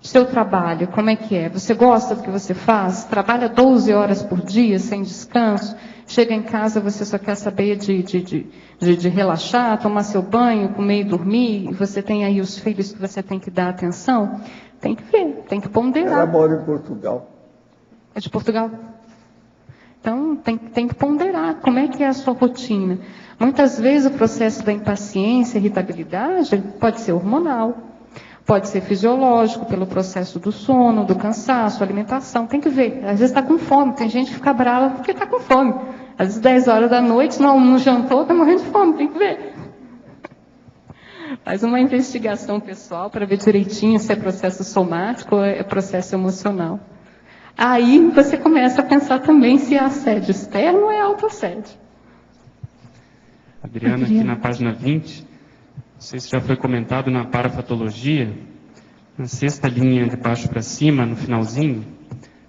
S1: Seu trabalho, como é que é? Você gosta do que você faz? Trabalha 12 horas por dia, sem descanso? Chega em casa, você só quer saber de relaxar, tomar seu banho, comer e dormir, e você tem aí os filhos que você tem que dar atenção? Tem que ver, tem que ponderar.
S2: Ela mora em Portugal.
S1: É de Portugal? Então, tem que ponderar como é que é a sua rotina. Muitas vezes o processo da impaciência, irritabilidade, pode ser hormonal. Pode ser fisiológico, pelo processo do sono, do cansaço, alimentação. Tem que ver. Às vezes está com fome. Tem gente que fica brava porque está com fome. Às vezes 10 horas da noite, não jantou, está morrendo de fome. Tem que ver. Faz uma investigação pessoal para ver direitinho se é processo somático ou é processo emocional. Aí você começa a pensar também se é assédio externo ou é autoassédio.
S5: Adriana, aqui na página 20... Não sei se já foi comentado na parafatologia, na 6ª linha de baixo para cima, no finalzinho,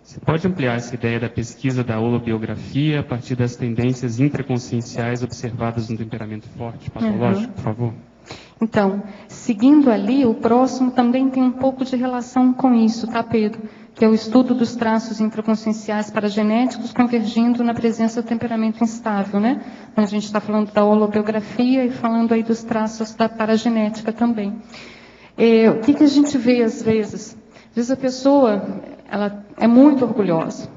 S5: você pode ampliar essa ideia da pesquisa da holobiografia a partir das tendências intraconscienciais observadas no temperamento forte patológico, por favor?
S1: Então, seguindo ali, o próximo também tem um pouco de relação com isso, tá, Pedro? Que é o estudo dos traços intraconscienciais paragenéticos convergindo na presença do temperamento instável, né? A gente está falando da holobiografia e falando aí dos traços da paragenética também. O que a gente vê às vezes? Às vezes a pessoa, ela é muito orgulhosa.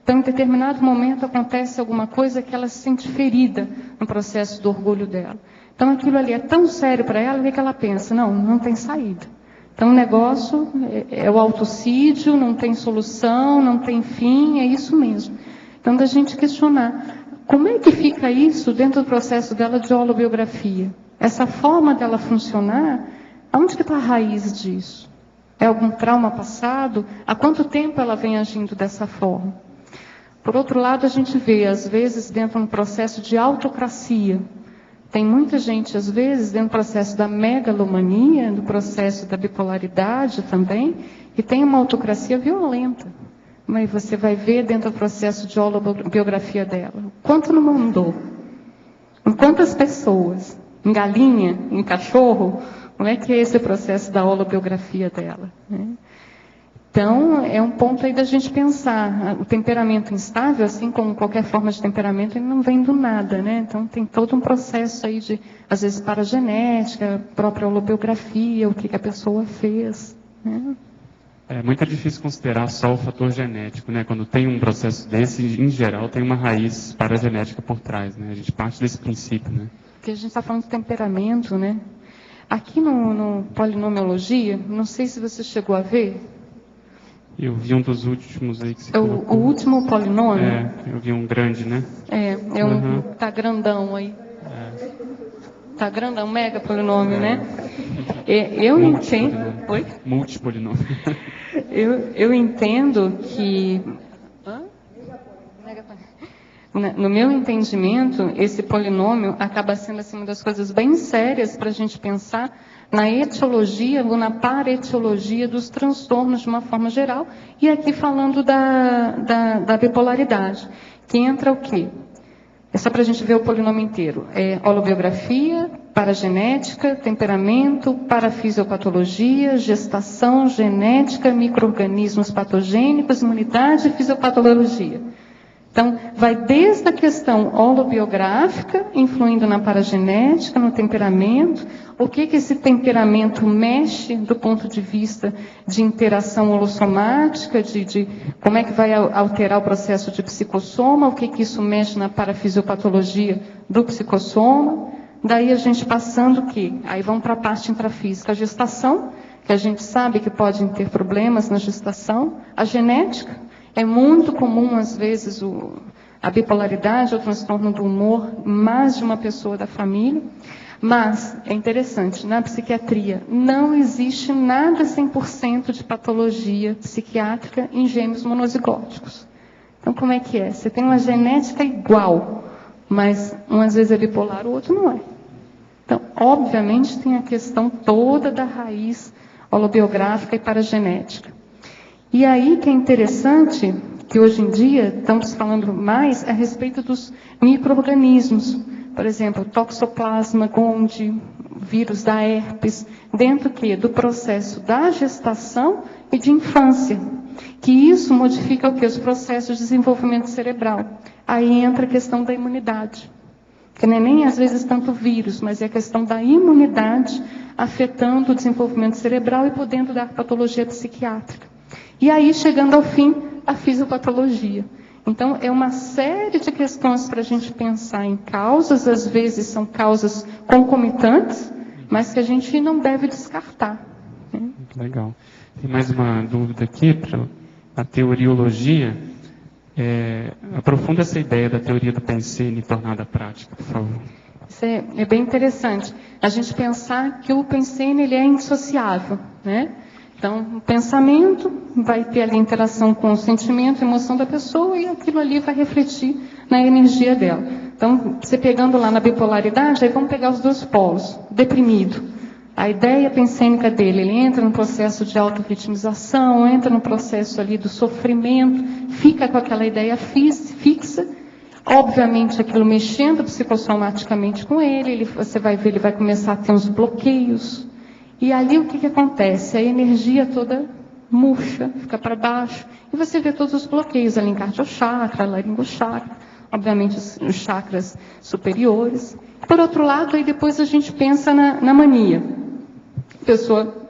S1: Então, em determinado momento acontece alguma coisa que ela se sente ferida no processo do orgulho dela. Então, aquilo ali é tão sério para ela, o que ela pensa? Não tem saída. Então, o negócio é o autocídio, não tem solução, não tem fim, é isso mesmo. Então, da gente questionar, como é que fica isso dentro do processo dela de holobiografia? Essa forma dela funcionar, aonde que está a raiz disso? É algum trauma passado? Há quanto tempo ela vem agindo dessa forma? Por outro lado, a gente vê, às vezes, dentro de um processo de autocracia. Tem muita gente, às vezes, dentro do processo da megalomania, do processo da bipolaridade também, que tem uma autocracia violenta. Mas você vai ver dentro do processo de holobiografia dela, o quanto não mandou, em quantas pessoas, em galinha, em cachorro, como é que é esse processo da holobiografia dela, né? Então, é um ponto aí da gente pensar. O temperamento instável, assim como qualquer forma de temperamento, ele não vem do nada, né? Então, tem todo um processo aí de, às vezes, paragenética, própria holobiografia, o que a pessoa fez, né?
S5: É muito difícil considerar só o fator genético, né? Quando tem um processo desse, em geral, tem uma raiz paragenética por trás, né? A gente parte desse princípio, né?
S1: Porque a gente está falando de temperamento, né? Aqui no Polinomiologia, não sei se você chegou a ver.
S5: Eu vi um dos últimos aí que você
S1: colocou. O último polinômio?
S5: É, eu vi um grande, né?
S1: Tá grandão aí. Tá grandão, mega polinômio, né? Eu entendo... Oi?
S5: Multipolinômio.
S1: Eu entendo que... No meu entendimento, esse polinômio acaba sendo assim, uma das coisas bem sérias para a gente pensar na etiologia ou na paretiologia dos transtornos de uma forma geral, e aqui falando da bipolaridade, que entra o quê? É só para a gente ver o polinômio inteiro. É holobiografia, paragenética, temperamento, parafisiopatologia, gestação, genética, micro-organismos patogênicos, imunidade e fisiopatologia. Então, vai desde a questão holobiográfica, influindo na paragenética, no temperamento, o que esse temperamento mexe do ponto de vista de interação holossomática, de como é que vai alterar o processo de psicossoma, o que isso mexe na parafisiopatologia do psicossoma. Daí a gente passando o quê? Aí vamos para a parte intrafísica, a gestação, que a gente sabe que pode ter problemas na gestação, a genética. É muito comum, às vezes, a bipolaridade, o transtorno do humor, mais de uma pessoa da família. Mas, é interessante, na psiquiatria, não existe nada 100% de patologia psiquiátrica em gêmeos monozigóticos. Então, como é que é? Você tem uma genética igual, mas um às vezes é bipolar, o outro não é. Então, obviamente, tem a questão toda da raiz holobiográfica e paragenética. E aí que é interessante, que hoje em dia estamos falando mais a respeito dos micro-organismos. Por exemplo, toxoplasma gondii, vírus da herpes, dentro do processo da gestação e de infância. Que isso modifica o quê? Os processos de desenvolvimento cerebral. Aí entra a questão da imunidade. Que não é nem às vezes tanto vírus, mas é a questão da imunidade afetando o desenvolvimento cerebral e podendo dar patologia psiquiátrica. E aí, chegando ao fim, a fisiopatologia. Então, é uma série de questões para a gente pensar em causas, às vezes são causas concomitantes, mas que a gente não deve descartar.
S5: Muito legal. Tem mais uma dúvida aqui para a teoriologia. Aprofunda essa ideia da teoria do Pensene tornada prática, por favor.
S1: Isso é bem interessante. A gente pensar que o Pensene ele é indissociável, né? Então, o pensamento vai ter ali interação com o sentimento, a emoção da pessoa, e aquilo ali vai refletir na energia dela. Então, você pegando lá na bipolaridade, aí vamos pegar os dois polos. Deprimido. A ideia pensênica dele, ele entra no processo de autovitimização, entra no processo ali do sofrimento, fica com aquela ideia fixa, obviamente aquilo mexendo psicossomaticamente com ele, você vai ver, ele vai começar a ter uns bloqueios. E ali o que acontece? A energia toda murcha, fica para baixo. E você vê todos os bloqueios ali em cardiochakra, laringochakra, obviamente os chakras superiores. Por outro lado, aí depois a gente pensa na mania. A pessoa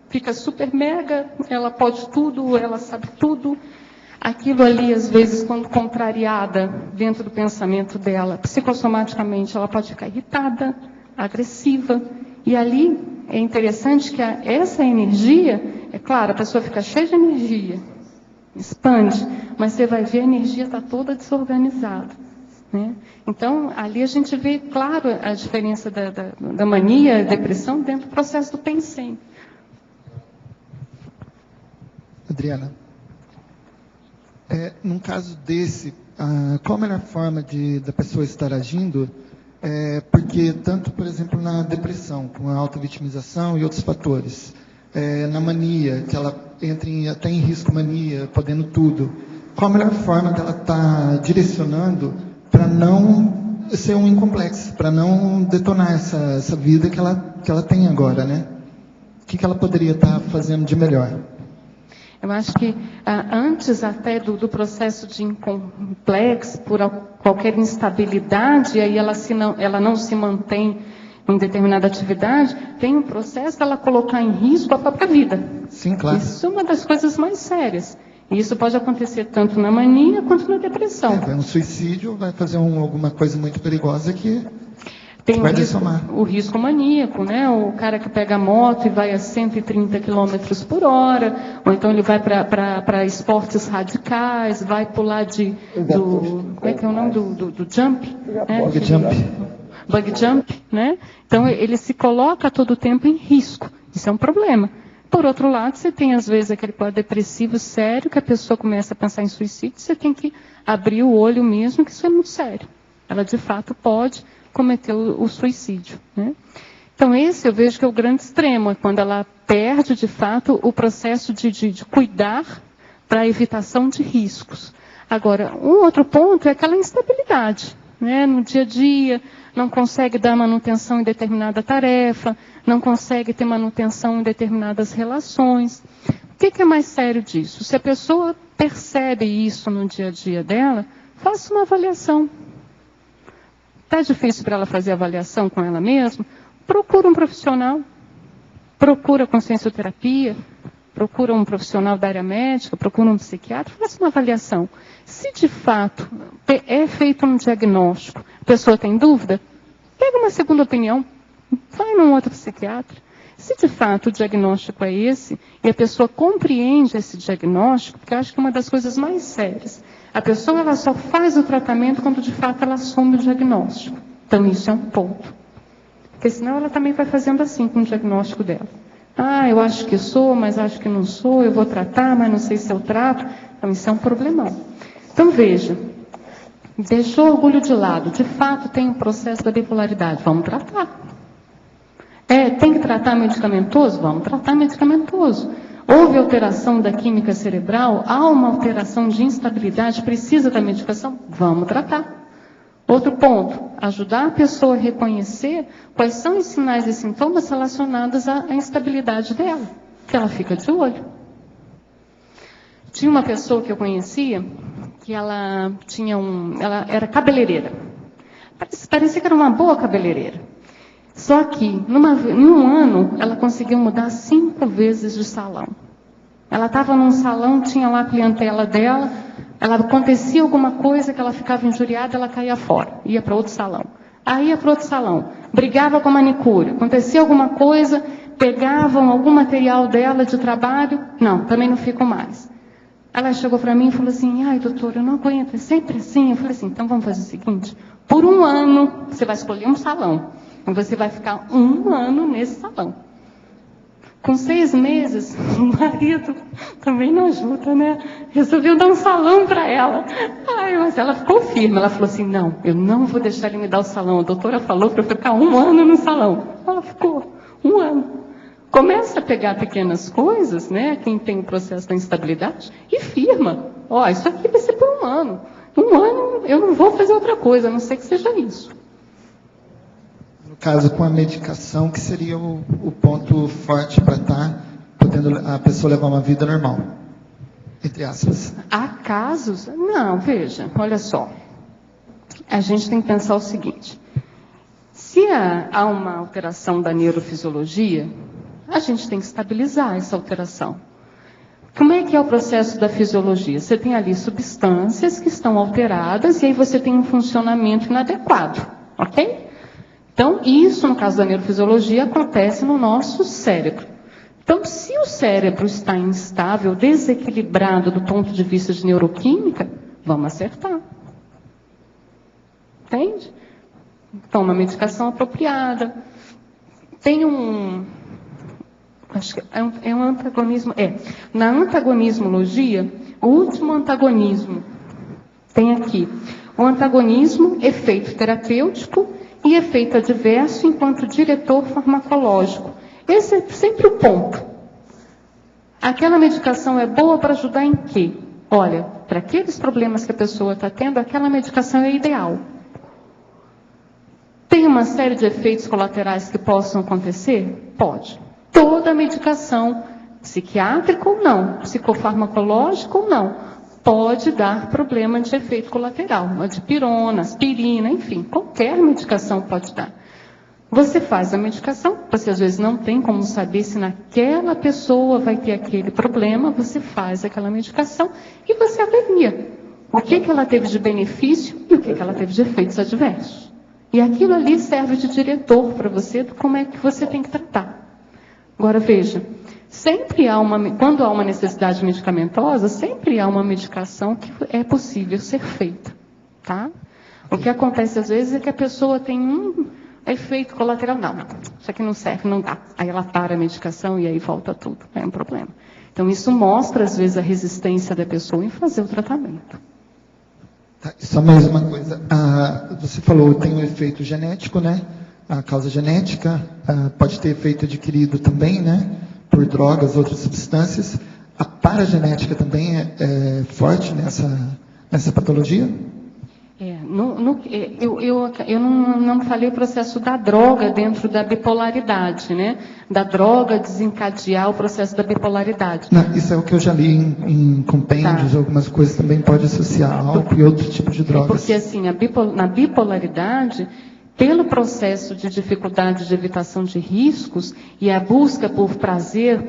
S1: fica super mega, ela pode tudo, ela sabe tudo. Aquilo ali, às vezes, quando contrariada dentro do pensamento dela, psicossomaticamente, ela pode ficar irritada, agressiva. E ali é interessante que essa energia, é claro, a pessoa fica cheia de energia, expande, mas você vai ver a energia está toda desorganizada, né? Então, ali a gente vê, claro, a diferença da mania, da depressão, dentro do processo do Pensene.
S6: Adriana, num caso desse, qual a melhor forma da pessoa estar agindo Porque tanto, por exemplo, na depressão, com a auto-vitimização e outros fatores, na mania, que ela entra até em risco mania, podendo tudo, qual a melhor forma dela estar direcionando para não ser um incomplexo, para não detonar essa vida que ela tem agora, né? O que ela poderia estar fazendo de melhor?
S1: Eu acho que antes até do processo de incomplexo, por qualquer instabilidade, aí ela não se mantém em determinada atividade, tem um processo dela colocar em risco a própria vida.
S6: Sim, claro.
S1: Isso é uma das coisas mais sérias. E isso pode acontecer tanto na mania quanto na depressão.
S6: Um suicídio vai fazer alguma coisa muito perigosa que
S1: tem
S6: vai
S1: o risco maníaco, né? O cara que pega a moto e vai a 130 km por hora, ou então ele vai para esportes radicais, vai pular como é que é o nome do jump?
S6: Bug jump.
S1: Bug jump, né? Então ele se coloca todo o tempo em risco. Isso é um problema. Por outro lado, você tem às vezes aquele quadro depressivo sério, que a pessoa começa a pensar em suicídio, você tem que abrir o olho mesmo, que isso é muito sério. Ela de fato pode cometer o suicídio, né? Então esse eu vejo que é o grande extremo, é quando ela perde de fato o processo de cuidar para a evitação de riscos. Agora, um outro ponto é aquela instabilidade, né? No dia a dia, não consegue dar manutenção em determinada tarefa, não consegue ter manutenção em determinadas relações. O que é mais sério disso? Se a pessoa percebe isso no dia a dia dela, faça uma avaliação. Está difícil para ela fazer avaliação com ela mesma? Procura um profissional. Procura consciencioterapia. Procura um profissional da área médica. Procura um psiquiatra. Faça uma avaliação. Se de fato é feito um diagnóstico, a pessoa tem dúvida, pega uma segunda opinião. Vai num outro psiquiatra. Se de fato o diagnóstico é esse, e a pessoa compreende esse diagnóstico, porque eu acho que é uma das coisas mais sérias. A pessoa ela só faz o tratamento quando de fato ela assume o diagnóstico. Então isso é um ponto. Porque senão ela também vai fazendo assim com o diagnóstico dela. Eu acho que sou, mas acho que não sou, eu vou tratar, mas não sei se eu trato. Então isso é um problemão. Então veja, deixou o orgulho de lado, de fato tem um processo da bipolaridade, vamos tratar. Tem que tratar medicamentoso? Vamos tratar medicamentoso. Houve alteração da química cerebral? Há uma alteração de instabilidade? Precisa da medicação? Vamos tratar. Outro ponto, ajudar a pessoa a reconhecer quais são os sinais e sintomas relacionados à instabilidade dela, que ela fica de olho. Tinha uma pessoa que eu conhecia, que ela era cabeleireira. Parecia que era uma boa cabeleireira. Só que, em um ano, ela conseguiu mudar 5 vezes de salão. Ela estava num salão, tinha lá a clientela dela, acontecia alguma coisa que ela ficava injuriada, ela caía fora, ia para outro salão. Aí ia para outro salão, brigava com a manicure, acontecia alguma coisa, pegavam algum material dela de trabalho, não, também não fico mais. Ela chegou para mim e falou assim, doutora, eu não aguento, é sempre assim. Eu falei assim, então vamos fazer o seguinte, por um ano, você vai escolher um salão. Você vai ficar 1 ano nesse salão. Com 6 meses, o marido também não ajuda, né? Resolveu dar um salão para ela. Mas ela ficou firme. Ela falou assim, não, eu não vou deixar ele me dar o salão. A doutora falou para eu ficar 1 ano no salão. Ela ficou 1 ano. Começa a pegar pequenas coisas, né? Quem tem o processo da instabilidade, e firma. Isso aqui vai ser por 1 ano. 1 ano eu não vou fazer outra coisa, a não ser que seja isso.
S6: No caso, com a medicação, que seria o ponto forte para estar podendo a pessoa levar uma vida normal, entre aspas.
S1: Há casos... Não, veja, olha só. A gente tem que pensar o seguinte. Se há uma alteração da neurofisiologia, a gente tem que estabilizar essa alteração. Como é que é o processo da fisiologia? Você tem ali substâncias que estão alteradas e aí você tem um funcionamento inadequado, ok? Então, isso, no caso da neurofisiologia, acontece no nosso cérebro. Então, se o cérebro está instável, desequilibrado do ponto de vista de neuroquímica, vamos acertar. Entende? Toma a medicação apropriada. Tem acho que é um antagonismo. Na antagonismologia, o último antagonismo tem aqui. O antagonismo, efeito terapêutico, e efeito adverso enquanto diretor farmacológico. Esse é sempre o ponto. Aquela medicação é boa para ajudar em quê? Olha, para aqueles problemas que a pessoa está tendo, aquela medicação é ideal. Tem uma série de efeitos colaterais que possam acontecer? Pode. Toda medicação, psiquiátrica ou não, psicofarmacológica ou não, pode dar problema de efeito colateral. Uma dipirona, aspirina, enfim, qualquer medicação pode dar. Você faz a medicação, você às vezes não tem como saber se naquela pessoa vai ter aquele problema, você faz aquela medicação e você avalia o que ela teve de benefício e o que ela teve de efeitos adversos. E aquilo ali serve de diretor para você, de como é que você tem que tratar. Agora veja, quando há uma necessidade medicamentosa, sempre há uma medicação que é possível ser feita, tá? O que acontece às vezes é que a pessoa tem um efeito colateral, não, isso aqui não serve, não dá. Aí ela para a medicação e aí volta tudo, é um problema. Então isso mostra às vezes a resistência da pessoa em fazer o tratamento.
S6: Só mais uma coisa, você falou, tem um efeito genético, né? A causa genética, pode ter efeito adquirido também, né? Por drogas, outras substâncias. A paragenética também é forte nessa patologia?
S1: Eu não falei o processo da droga dentro da bipolaridade, né? Da droga desencadear o processo da bipolaridade.
S6: Não, isso é o que eu já li em compêndios, tá. Algumas coisas também pode associar álcool e outro tipo de drogas.
S1: Porque assim, na bipolaridade, pelo processo de dificuldade de evitação de riscos e a busca por prazer,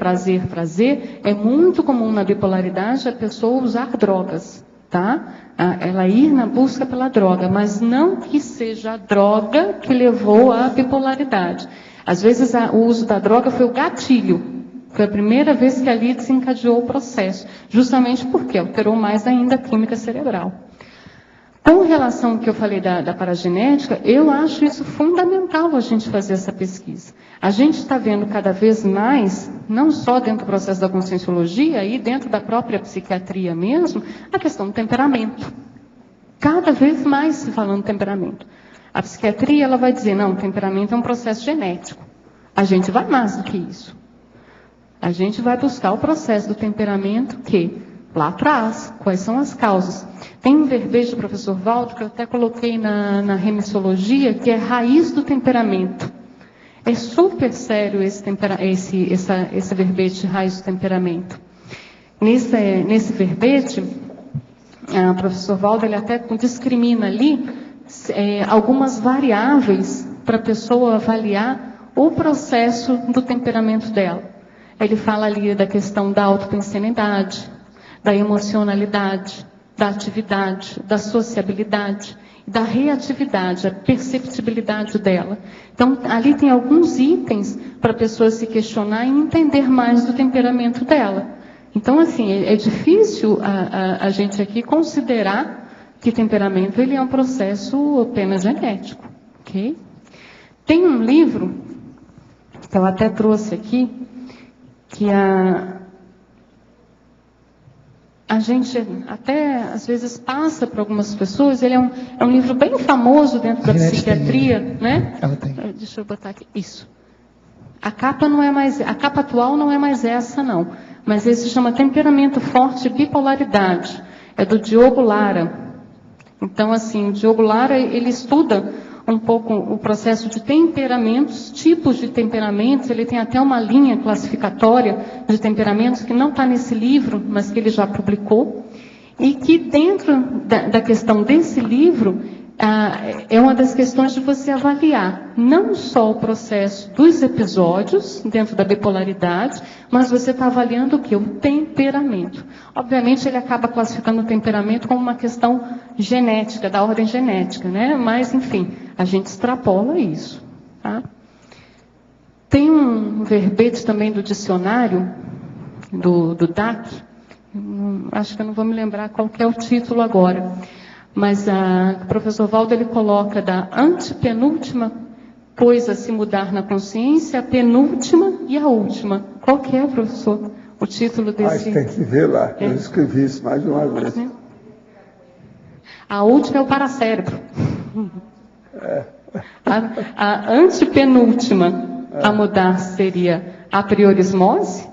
S1: é muito comum na bipolaridade a pessoa usar drogas, tá? Ela ir na busca pela droga, mas não que seja a droga que levou à bipolaridade. Às vezes o uso da droga foi o gatilho, foi a primeira vez que ali desencadeou o processo, justamente porque alterou mais ainda a química cerebral. Com relação ao que eu falei da paragenética, eu acho isso fundamental a gente fazer essa pesquisa. A gente está vendo cada vez mais, não só dentro do processo da conscienciologia, e dentro da própria psiquiatria mesmo, a questão do temperamento. Cada vez mais se falando temperamento. A psiquiatria ela vai dizer, não, o temperamento é um processo genético. A gente vai mais do que isso. A gente vai buscar o processo do temperamento que... lá atrás, quais são as causas. Tem um verbete do professor Valdo, que eu até coloquei na remissologia, que é raiz do temperamento. É super sério esse verbete, raiz do temperamento. Nesse verbete, o professor Valdo ele até discrimina ali algumas variáveis para a pessoa avaliar o processo do temperamento dela. Ele fala ali da questão da autopensenidade, da emocionalidade, da atividade, da sociabilidade, da reatividade, a perceptibilidade dela. Então, ali tem alguns itens para a pessoa se questionar e entender mais do temperamento dela. Então, assim, é difícil a gente aqui considerar que temperamento ele é um processo apenas genético. Okay? Tem um livro, que eu até trouxe aqui, que a gente até, às vezes, passa para algumas pessoas, ele é um livro bem famoso dentro da psiquiatria, né?
S6: Ela tem.
S1: Deixa eu botar aqui, isso. A capa atual não é mais essa, não. Mas esse se chama Temperamento Forte e Bipolaridade. É do Diogo Lara. Então, assim, o Diogo Lara, ele estuda um pouco o processo de temperamentos, tipos de temperamentos. Ele tem até uma linha classificatória de temperamentos que não está nesse livro, mas que ele já publicou. E que dentro da questão desse livro, é uma das questões de você avaliar não só o processo dos episódios dentro da bipolaridade, mas você está avaliando o quê? O temperamento. Obviamente ele acaba classificando o temperamento como uma questão genética, da ordem genética, né? Mas, enfim, a gente extrapola isso. Tá? Tem um verbete também do dicionário, do DAC, acho que eu não vou me lembrar qual que é o título agora, mas o professor Valdo ele coloca da antepenúltima coisa a se mudar na consciência, a penúltima e a última. Qual que é, professor, o título desse?
S2: Tem que ver lá, eu escrevi isso mais de uma vez.
S1: A última é o paracérebro. A antepenúltima a mudar seria a priorismose,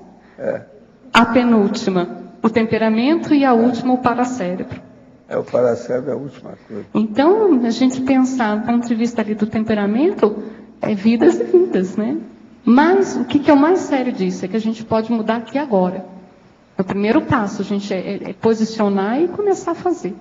S1: a penúltima o temperamento e a última o paracérebro.
S2: O paracérebro é a última coisa.
S1: Então, a gente pensar do ponto de vista ali do temperamento, é vidas e vidas, né? Mas o que é o mais sério disso? É que a gente pode mudar aqui agora. O primeiro passo, a gente é posicionar e começar a fazer.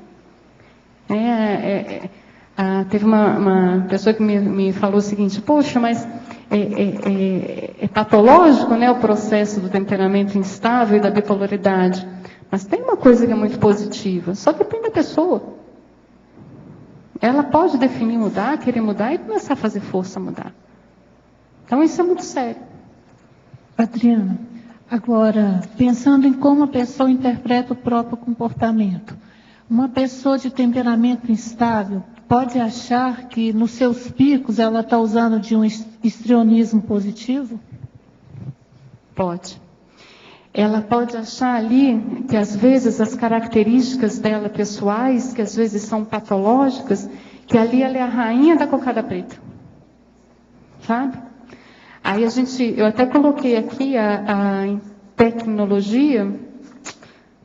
S1: Teve uma pessoa que me falou o seguinte: poxa, mas é patológico, né, o processo do temperamento instável e da bipolaridade. Mas tem uma coisa que é muito positiva, só depende da pessoa. Ela pode definir mudar, querer mudar e começar a fazer força a mudar. Então isso é muito sério.
S7: Adriana, agora, pensando em como a pessoa interpreta o próprio comportamento, uma pessoa de temperamento instável pode achar que nos seus picos ela está usando de um histrionismo positivo?
S1: Pode. Ela pode achar ali que às vezes as características dela pessoais, que às vezes são patológicas, que ali ela é a rainha da cocada preta. Sabe? Aí eu até coloquei aqui a tecnologia,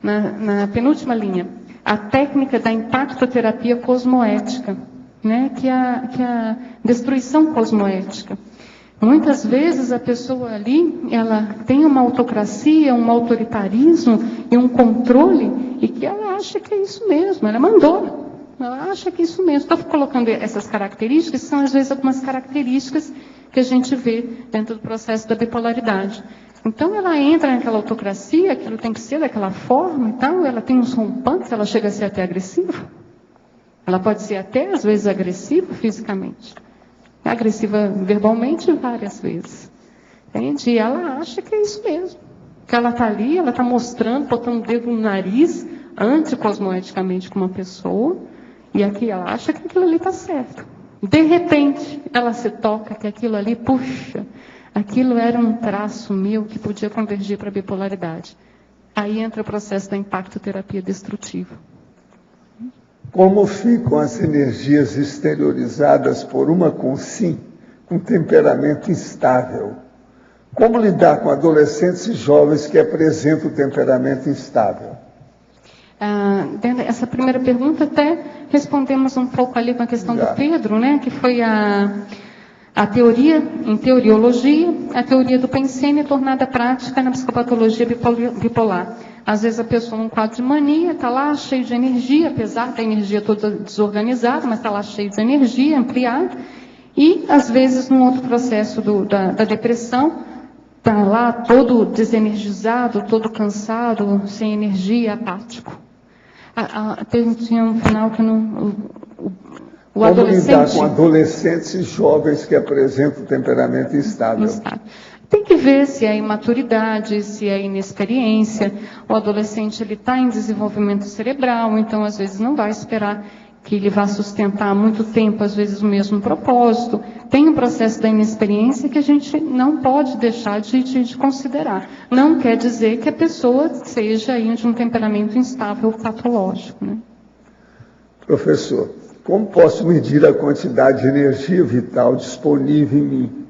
S1: na penúltima linha, a técnica da impactoterapia cosmoética, né? que é a destruição cosmoética. Muitas vezes a pessoa ali, ela tem uma autocracia, um autoritarismo e um controle, e que ela acha que é isso mesmo, ela mandou. Ela acha que é isso mesmo. Estou colocando essas características, são às vezes algumas características que a gente vê dentro do processo da bipolaridade. Então ela entra naquela autocracia, aquilo tem que ser daquela forma e tal, ela tem uns rompantes, ela chega a ser até agressiva. Ela pode ser até, às vezes, agressiva fisicamente. Agressiva verbalmente várias vezes. Entende? E ela acha que é isso mesmo. Que ela está ali, ela está mostrando, botando o dedo no nariz, anticosmoeticamente com uma pessoa, e aqui ela acha que aquilo ali está certo. De repente, ela se toca que aquilo ali, puxa, aquilo era um traço meu que podia convergir para a bipolaridade. Aí entra o processo da impactoterapia destrutiva.
S2: Como ficam as energias exteriorizadas por uma consim com temperamento instável? Como lidar com adolescentes e jovens que apresentam temperamento instável?
S1: Essa primeira pergunta até respondemos um pouco ali com a questão do Pedro, né? Que foi a teoria, em teoriologia, a teoria do Pensene tornada prática na psicopatologia bipolar. Às vezes a pessoa num quadro de mania está lá cheio de energia, apesar da energia toda desorganizada, mas está lá cheio de energia, ampliada. E às vezes num outro processo da depressão, está lá todo desenergizado, todo cansado, sem energia, apático. Tinha um final que não...
S2: Como lidar com adolescentes e jovens que apresentam temperamento instável?
S1: Tem que ver se é imaturidade, se é inexperiência. O adolescente está em desenvolvimento cerebral, então às vezes não vai esperar que ele vá sustentar há muito tempo, às vezes, o mesmo propósito. Tem um processo da inexperiência que a gente não pode deixar de considerar. Não quer dizer que a pessoa seja aí de um temperamento instável patológico, né?
S2: Professor, como posso medir a quantidade de energia vital disponível em mim?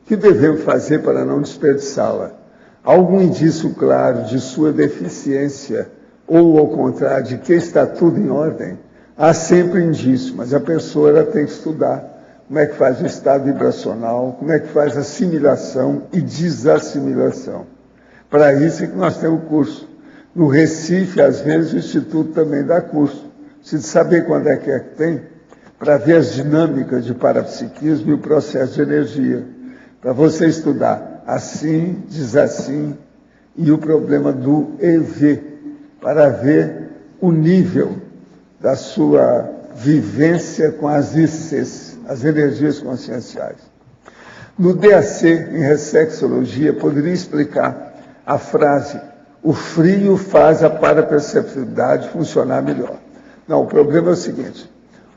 S2: O que devemos fazer para não desperdiçá-la? Há algum indício claro de sua deficiência ou, ao contrário, de que está tudo em ordem? Há sempre indício, mas a pessoa ela tem que estudar como é que faz o estado vibracional, como é que faz assimilação e desassimilação. Para isso é que nós temos o curso. No Recife, às vezes, o Instituto também dá curso. Precisa saber quando é que tem, para ver as dinâmicas de parapsiquismo e o processo de energia. Para você estudar assim, desassim, e o problema do EV, para ver o nível da sua vivência com as ICs, as energias conscienciais. No DAC, em Ressexologia, poderia explicar a frase: o frio faz a paraperceptividade funcionar melhor. Não, o problema é o seguinte: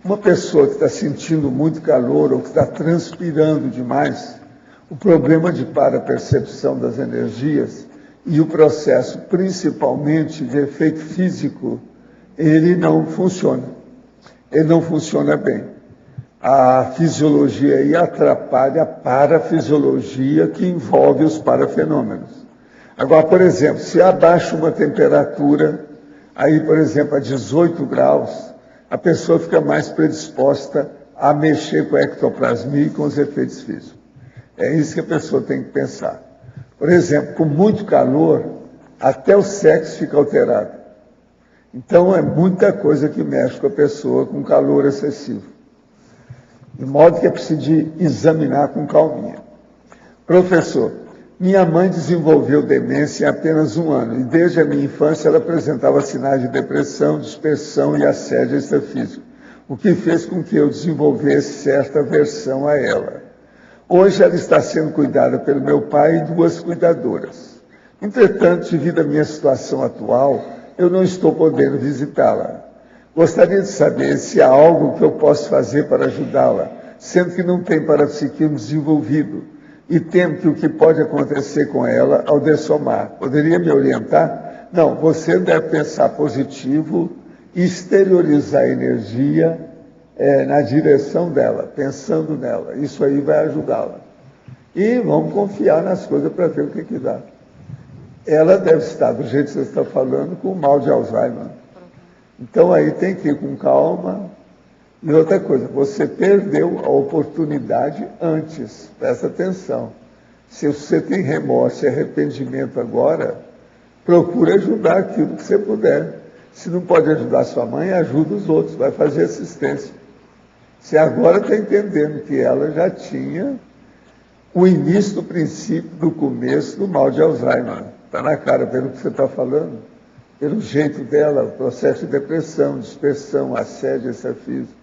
S2: uma pessoa que está sentindo muito calor ou que está transpirando demais, o problema de parapercepção das energias e o processo, principalmente de efeito físico, ele não funciona. Ele não funciona bem. a fisiologia aí atrapalha a parafisiologia que envolve os parafenômenos. Agora, por exemplo, se abaixa uma temperatura, aí, por exemplo, a 18 graus, a pessoa fica mais predisposta a mexer com a ectoplasmia e com os efeitos físicos. É isso que a pessoa tem que pensar. Por exemplo, com muito calor, até o sexo fica alterado. Então, é muita coisa que mexe com a pessoa com calor excessivo. De modo que é preciso examinar com calminha. Professor, minha mãe desenvolveu demência em apenas 1 ano, e desde a minha infância ela apresentava sinais de depressão, dispersão e assédio extrafísico, o que fez com que eu desenvolvesse certa aversão a ela. Hoje ela está sendo cuidada pelo meu pai e 2 cuidadoras. Entretanto, devido à minha situação atual, eu não estou podendo visitá-la. Gostaria de saber se há algo que eu posso fazer para ajudá-la, sendo que não tem parapsiquismo desenvolvido, e temo que o que pode acontecer com ela ao dessomar. Poderia me orientar? Não, você deve pensar positivo e exteriorizar a energia na direção dela, pensando nela. Isso aí vai ajudá-la. E vamos confiar nas coisas para ver o que dá. Ela deve estar, do jeito que você está falando, com mal de Alzheimer. Então aí tem que ir com calma. E outra coisa, você perdeu a oportunidade antes, presta atenção. Se você tem remorso e arrependimento agora, procure ajudar aquilo que você puder. Se não pode ajudar sua mãe, ajuda os outros, vai fazer assistência. Você agora está entendendo que ela já tinha o início do princípio, do começo do mal de Alzheimer. Está na cara pelo que você está falando, pelo jeito dela, o processo de depressão, dispersão, assédio extrafísico.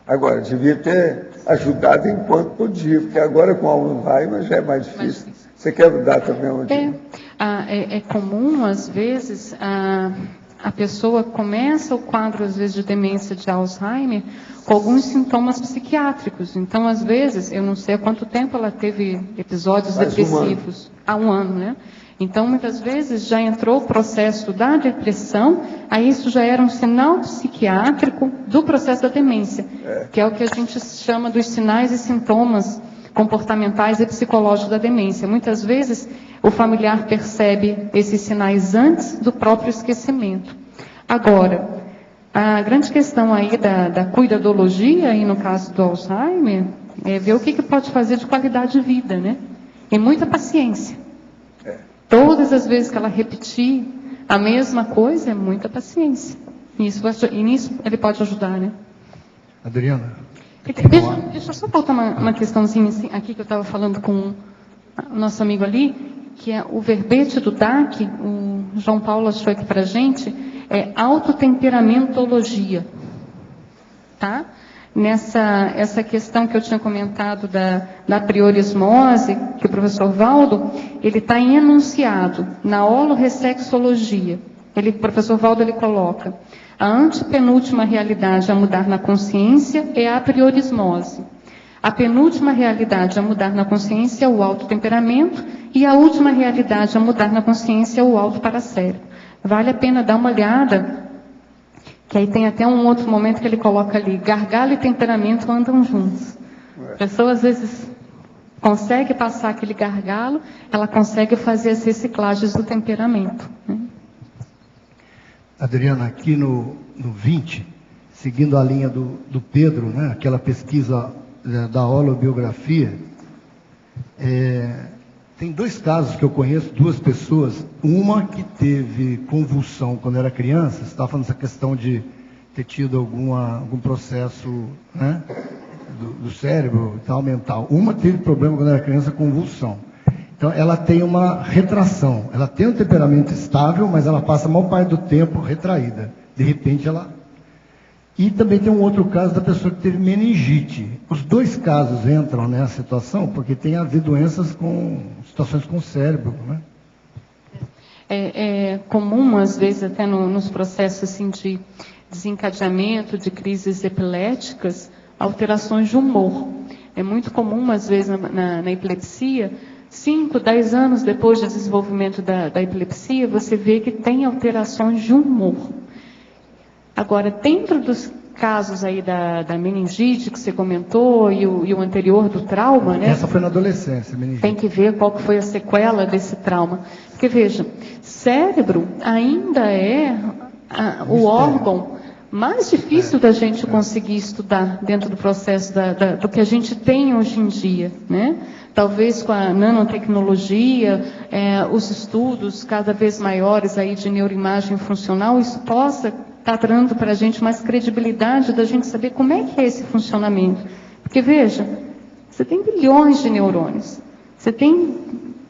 S2: Agora, devia ter ajudado enquanto podia, porque agora com Alzheimer já é mais difícil. Você quer dar também onde?
S1: É comum, às vezes, a pessoa começa o quadro, às vezes, de demência de Alzheimer com alguns sintomas psiquiátricos. Então, às vezes, eu não sei há quanto tempo ela teve episódios depressivos. Há 1 ano, né? Então, muitas vezes, já entrou o processo da depressão, aí isso já era um sinal psiquiátrico do processo da demência, que é o que a gente chama dos sinais e sintomas comportamentais e psicológicos da demência. Muitas vezes, o familiar percebe esses sinais antes do próprio esquecimento. Agora, a grande questão aí da cuidadologia, e no caso do Alzheimer, é ver o que pode fazer de qualidade de vida, né? E muita paciência. Todas as vezes que ela repetir a mesma coisa, é muita paciência. E nisso ele pode ajudar, né?
S8: Adriana.
S1: Deixa eu só voltar uma questãozinha assim, aqui que eu estava falando com o nosso amigo ali, que é o verbete do DAC, o João Paulo achou aqui para a gente, é autotemperamentologia. Tá? Essa questão que eu tinha comentado da priorismose, que o professor Valdo, ele está em enunciado na holoressexologia. O professor Valdo ele coloca: a antepenúltima realidade a mudar na consciência é a priorismose. A penúltima realidade a mudar na consciência é o autotemperamento, e a última realidade a mudar na consciência é o autoparacérebro. Vale a pena dar uma olhada, que aí tem até um outro momento que ele coloca ali: gargalo e temperamento andam juntos. A pessoa às vezes consegue passar aquele gargalo, ela consegue fazer as reciclagens do temperamento. Né?
S8: Adriana, aqui no 20, seguindo a linha do Pedro, né, aquela pesquisa da holobiografia, tem 2 casos que eu conheço, 2 pessoas. Uma que teve convulsão quando era criança, você estava falando essa questão de ter tido algum processo, né, do cérebro e tal, mental. Uma teve problema quando era criança, convulsão. Então, ela tem uma retração. Ela tem um temperamento estável, mas ela passa a maior parte do tempo retraída. De repente, ela... E também tem um outro caso da pessoa que teve meningite. Os 2 casos entram nessa situação porque tem a ver situações com o cérebro, né?
S1: É comum, às vezes, até nos processos assim, de desencadeamento de crises epiléticas, alterações de humor. É muito comum, às vezes, na epilepsia, 5, 10 anos depois do desenvolvimento da epilepsia, você vê que tem alterações de humor. Agora, dentro casos aí da meningite que você comentou e o anterior do trauma, né?
S8: Essa foi na adolescência, meningite.
S1: Tem que ver qual que foi a sequela desse trauma. Porque, veja, cérebro ainda é o órgão mais difícil da gente conseguir estudar dentro do processo do que a gente tem hoje em dia, né? Talvez com a nanotecnologia, os estudos cada vez maiores aí de neuroimagem funcional, isso possa estar dando para a gente mais credibilidade da gente saber como é que é esse funcionamento. Porque, veja, você tem bilhões de neurônios, você tem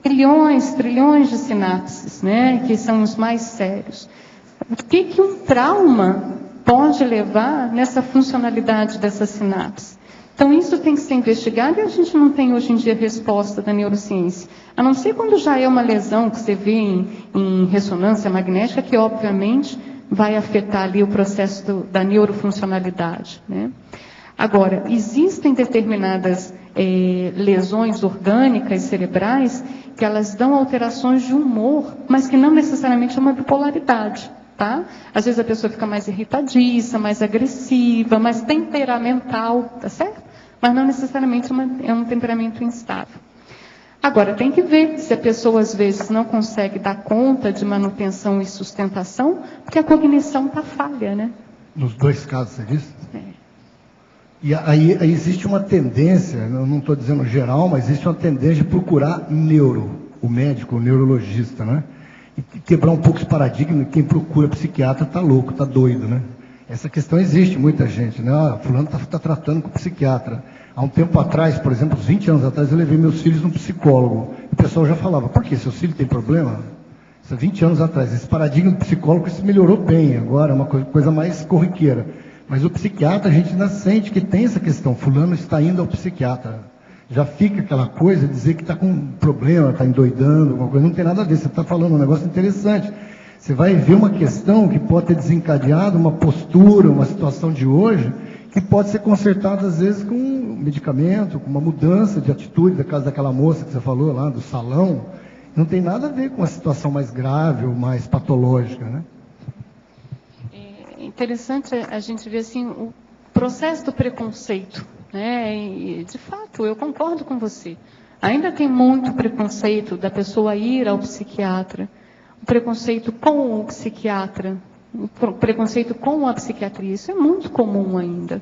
S1: bilhões, trilhões de sinapses, né, que são os mais sérios. O que um trauma pode levar nessa funcionalidade dessa sinapse? Então, isso tem que ser investigado e a gente não tem hoje em dia resposta da neurociência. A não ser quando já é uma lesão que você vê em ressonância magnética, que obviamente vai afetar ali o processo da neurofuncionalidade, né? Agora, existem determinadas lesões orgânicas cerebrais que elas dão alterações de humor, mas que não necessariamente é uma bipolaridade. Tá? Às vezes a pessoa fica mais irritadiça, mais agressiva, mais temperamental, tá certo? Mas não necessariamente é um temperamento instável. Agora, tem que ver se a pessoa às vezes não consegue dar conta de manutenção e sustentação, porque a cognição está falha, né?
S8: Nos dois casos, você disse? E aí existe uma tendência, eu não estou dizendo geral, mas existe uma tendência de procurar o médico, o neurologista, né? E quebrar um pouco esse paradigma, quem procura psiquiatra está louco, está doido, né? Essa questão existe, muita gente, né? Fulano está tratando com psiquiatra. Há um tempo atrás, por exemplo, uns 20 anos atrás, eu levei meus filhos num psicólogo. O pessoal já falava, por que? Seus filhos têm problema? Isso há 20 anos atrás. Esse paradigma do psicólogo se melhorou bem agora, é uma coisa mais corriqueira. Mas o psiquiatra, a gente ainda sente que tem essa questão. Fulano está indo ao psiquiatra. Já fica aquela coisa de dizer que está com um problema, está endoidando, alguma coisa. Não tem nada a ver, você está falando um negócio interessante. Você vai ver uma questão que pode ter desencadeado uma postura, uma situação de hoje, que pode ser consertada às vezes com um medicamento, com uma mudança de atitude, da casa daquela moça que você falou lá, do salão. Não tem nada a ver com a situação mais grave ou mais patológica, né?
S1: É interessante a gente ver assim, o processo do preconceito. E, de fato, eu concordo com você. Ainda tem muito preconceito da pessoa ir ao psiquiatra, o preconceito com o psiquiatra, o preconceito com a psiquiatria. Isso é muito comum ainda.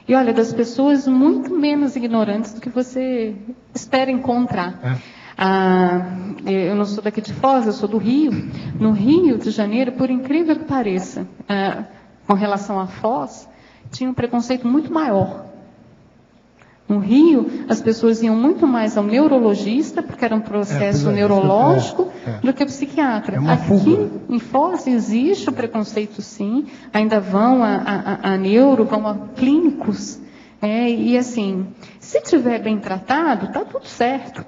S1: E olha, das pessoas muito menos ignorantes do que você espera encontrar. Eu não sou daqui de Foz, eu sou do Rio. No Rio de Janeiro, por incrível que pareça, com relação a Foz, tinha um preconceito muito maior. No Rio, as pessoas iam muito mais ao neurologista, porque era um processo neurológico, do que ao psiquiatra. Aqui em Foz existe o preconceito, sim. Ainda vão a neuro, vão a clínicos. E assim, se estiver bem tratado, está tudo certo.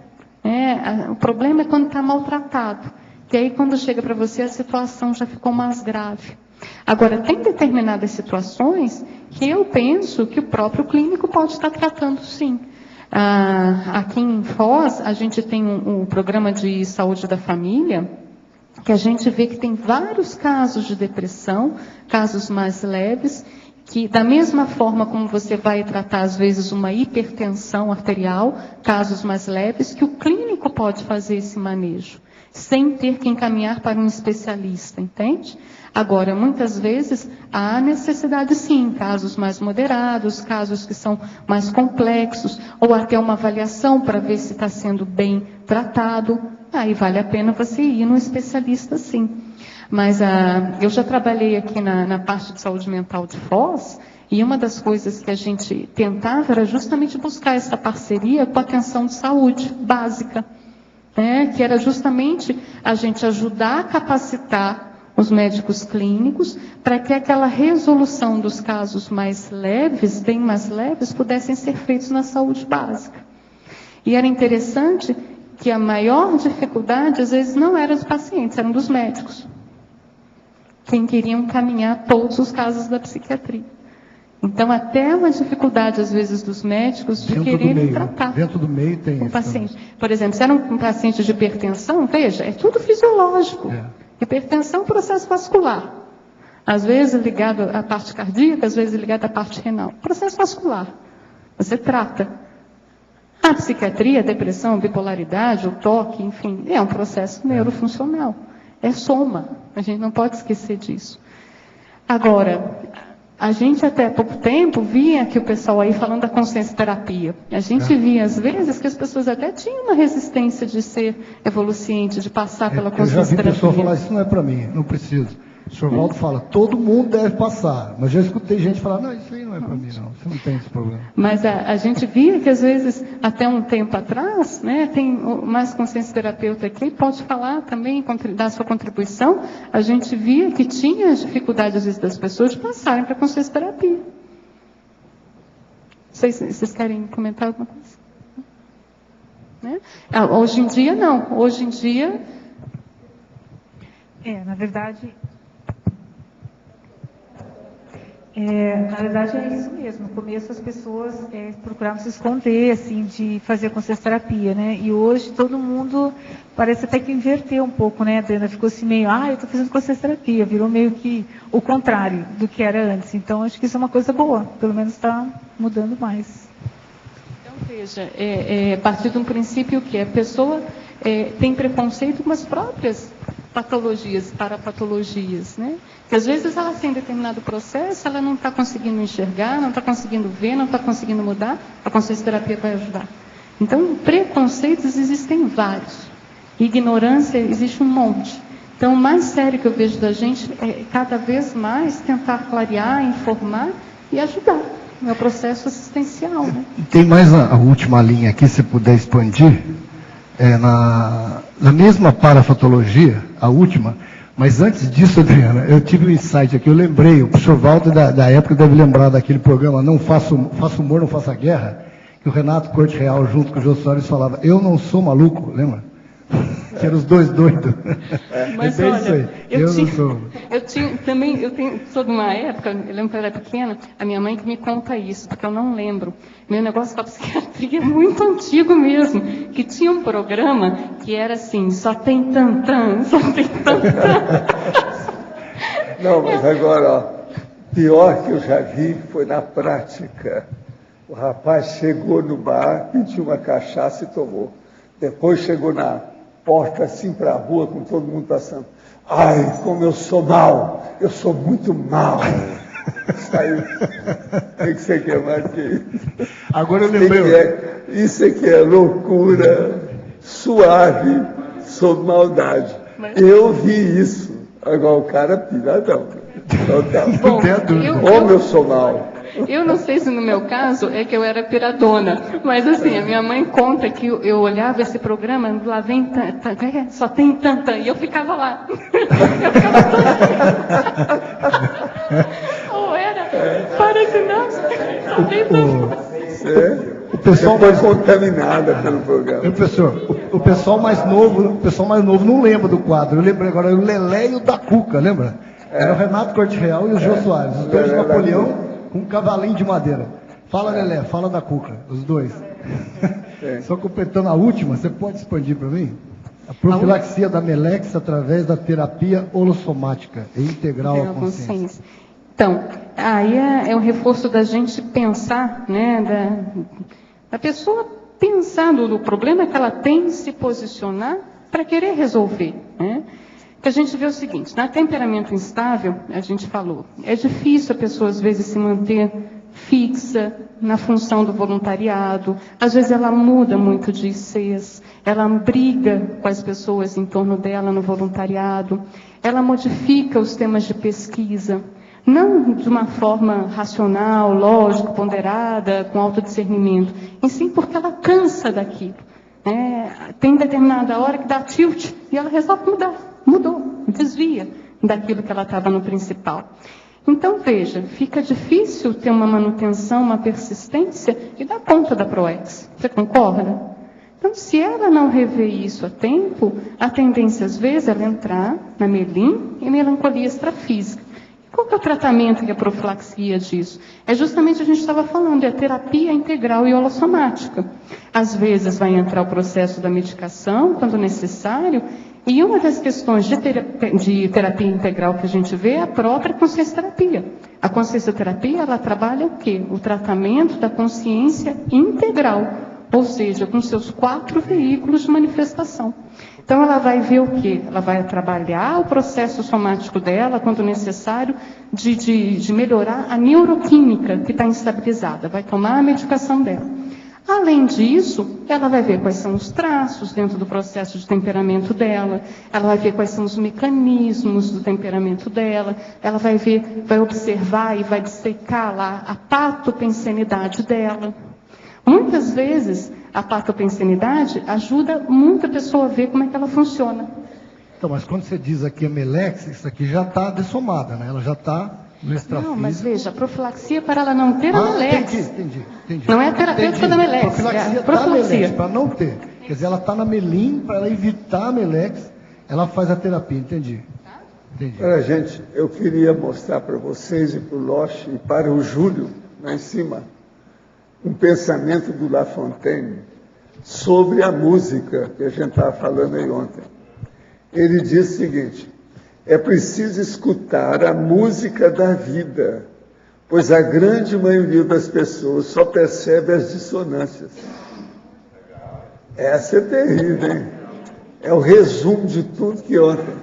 S1: O problema é quando está maltratado. E aí, quando chega para você, a situação já ficou mais grave. Agora, tem determinadas situações que eu penso que o próprio clínico pode estar tratando, sim. Aqui em Foz, a gente tem um programa de saúde da família, que a gente vê que tem vários casos de depressão, casos mais leves, que da mesma forma como você vai tratar, às vezes, uma hipertensão arterial, casos mais leves, que o clínico pode fazer esse manejo, sem ter que encaminhar para um especialista, entende? Agora, muitas vezes, há necessidade sim, em casos mais moderados, casos que são mais complexos, ou até uma avaliação para ver se está sendo bem tratado, aí vale a pena você ir num especialista sim. Mas eu já trabalhei aqui na parte de saúde mental de Foz, e uma das coisas que a gente tentava era justamente buscar essa parceria com a atenção de saúde básica, que era justamente a gente ajudar a capacitar os médicos clínicos, para que aquela resolução dos casos mais leves, bem mais leves, pudessem ser feitos na saúde básica. E era interessante que a maior dificuldade, às vezes, não era dos pacientes, eram dos médicos, quem queriam caminhar todos os casos da psiquiatria. Então, até uma dificuldade, às vezes, dos médicos de quererem tratar.
S8: Dentro do meio tem
S1: o paciente. Por exemplo, se era um paciente de hipertensão, veja, é tudo fisiológico. Hipertensão é um processo vascular. Às vezes ligado à parte cardíaca, às vezes ligado à parte renal. Processo vascular. Você trata. A psiquiatria, a depressão, a bipolaridade, o toque, enfim, é um processo neurofuncional. É soma. A gente não pode esquecer disso. Agora, a gente até há pouco tempo via que o pessoal aí falando da consciência terapia. A gente via às vezes que as pessoas até tinham uma resistência de ser evoluciente, de passar pela consciência terapia.
S8: Eu já vi pessoa falar, isso não é para mim, não preciso. O senhor Valdo fala, todo mundo deve passar. Mas já escutei gente falar, não, isso aí não é para mim, não. Você não tem esse problema.
S1: Mas a gente via que, às vezes, até um tempo atrás, né, tem mais consciência terapeuta aqui, pode falar também, dar sua contribuição. A gente via que tinha dificuldade, às vezes, das pessoas de passarem para a consciência terapia. Vocês querem comentar alguma coisa? Né? Hoje em dia, não. Hoje em dia...
S9: Na verdade é isso mesmo. No começo as pessoas procuravam se esconder, assim, de fazer consciência terapia, né? E hoje todo mundo parece até que inverteu um pouco, né, Adriana? Ficou assim meio, eu estou fazendo consciência terapia, virou meio que o contrário do que era antes. Então acho que isso é uma coisa boa, pelo menos está mudando mais.
S1: Então veja, a partir de um princípio que a pessoa tem preconceito com as próprias patologias, parapatologias, né? Que às vezes ela tem determinado processo, ela não está conseguindo enxergar, não está conseguindo ver, não está conseguindo mudar, a consciência terapia vai ajudar. Então, preconceitos existem vários. Ignorância existe um monte. Então, o mais sério que eu vejo da gente é cada vez mais tentar clarear, informar e ajudar. É o processo assistencial, né?
S8: Tem mais a última linha aqui, se puder expandir. Na mesma parafatologia, a última, mas antes disso, Adriana, eu tive um insight aqui, eu lembrei, o professor Walter da época deve lembrar daquele programa Não Faça Humor, Não Faça Guerra, que o Renato Corte Real, junto com o Jô Soares, falava, eu não sou maluco, lembra? Que eram os dois doidos.
S1: Mas olha, eu sou de uma época, eu lembro que eu era pequena, a minha mãe que me conta isso, porque eu não lembro. Meu negócio com a psiquiatria é muito antigo mesmo, que tinha um programa que era assim, só tem tantã, só tem tantã.
S2: Não, mas agora, ó, pior que eu já vi foi na prática. O rapaz chegou no bar, pediu uma cachaça e tomou. Depois chegou na porta, assim, para a rua, com todo mundo passando. Ai, como eu sou mal! Eu sou muito mal! Saiu. O que você quer mais que isso?
S8: Agora eu lembrei.
S2: Isso é que é loucura suave sob maldade. Eu vi isso. Agora o cara piradão.
S1: Bom,
S2: como eu sou mal.
S1: Eu não sei se no meu caso é que eu era piradona, mas assim, a minha mãe conta que eu olhava esse programa, lá vem, só tem tanta, e eu ficava lá. Eu ficava ou era, parece não, só tem tanta.
S2: O pessoal mais contaminada pelo programa.
S8: Professor, o pessoal mais novo não lembra do quadro. Eu lembro agora, o Lelé e o da Cuca, lembra? Era o Renato Corte Real e o Jô Soares, os dois de Napoleão com um cavalinho de madeira. Fala, Lelé, fala da Cuca, os dois. Só completando a última, você pode expandir para mim? A profilaxia da melex através da terapia holossomática e integral à consciência.
S1: Então, aí é um reforço da gente pensar, né, da pessoa pensar no problema que ela tem, se posicionar para querer resolver, né? Que a gente vê o seguinte, na temperamento instável, a gente falou, é difícil a pessoa às vezes se manter fixa na função do voluntariado, às vezes ela muda muito de ICs, ela briga com as pessoas em torno dela no voluntariado, ela modifica os temas de pesquisa, não de uma forma racional, lógica, ponderada, com autodiscernimento, em sim porque ela cansa daquilo. Tem determinada hora que dá tilt e ela resolve mudou, desvia daquilo que ela estava no principal. Então, veja, fica difícil ter uma manutenção, uma persistência e dar conta da PROEX. Você concorda? Então, se ela não rever isso a tempo, a tendência, às vezes, é ela entrar na melim e melancolia extrafísica. Qual que é o tratamento e a profilaxia disso? É justamente o que a gente estava falando, é a terapia integral e holossomática. Às vezes vai entrar o processo da medicação, quando necessário, E uma das questões de terapia integral que a gente vê é a própria consciencioterapia. A consciencioterapia, ela trabalha o quê? O tratamento da consciência integral, ou seja, com seus 4 veículos de manifestação. Então, ela vai ver o quê? Ela vai trabalhar o processo somático dela, quando necessário, de melhorar a neuroquímica que está instabilizada. Vai tomar a medicação dela. Além disso, ela vai ver quais são os traços dentro do processo de temperamento dela, ela vai ver quais são os mecanismos do temperamento dela, ela vai ver, vai observar e vai dissecar lá a patopensenidade dela. Muitas vezes, a patopensenidade ajuda muito a pessoa a ver como é que ela funciona.
S8: Então, mas quando você diz aqui a Melex, isso aqui já está dessomada, né? Ela já está no extrafísico.
S1: Não, mas veja, a profilaxia para ela não ter a Melex.
S8: Entendi.
S1: Não é a terapêutica da Melex,
S8: profilaxia
S1: é a profilaxia.
S8: Melex, para não ter. Quer dizer, ela está na Melim, para ela evitar a Melex, ela faz a terapia, entendi.
S2: Olha, gente, eu queria mostrar para vocês e para o Loche e para o Júlio, lá em cima, um pensamento do La Fontaine sobre a música que a gente estava falando aí ontem. Ele diz o seguinte: é preciso escutar a música da vida, pois a grande maioria das pessoas só percebe as dissonâncias. Essa é terrível, hein? É o resumo de tudo que ontem.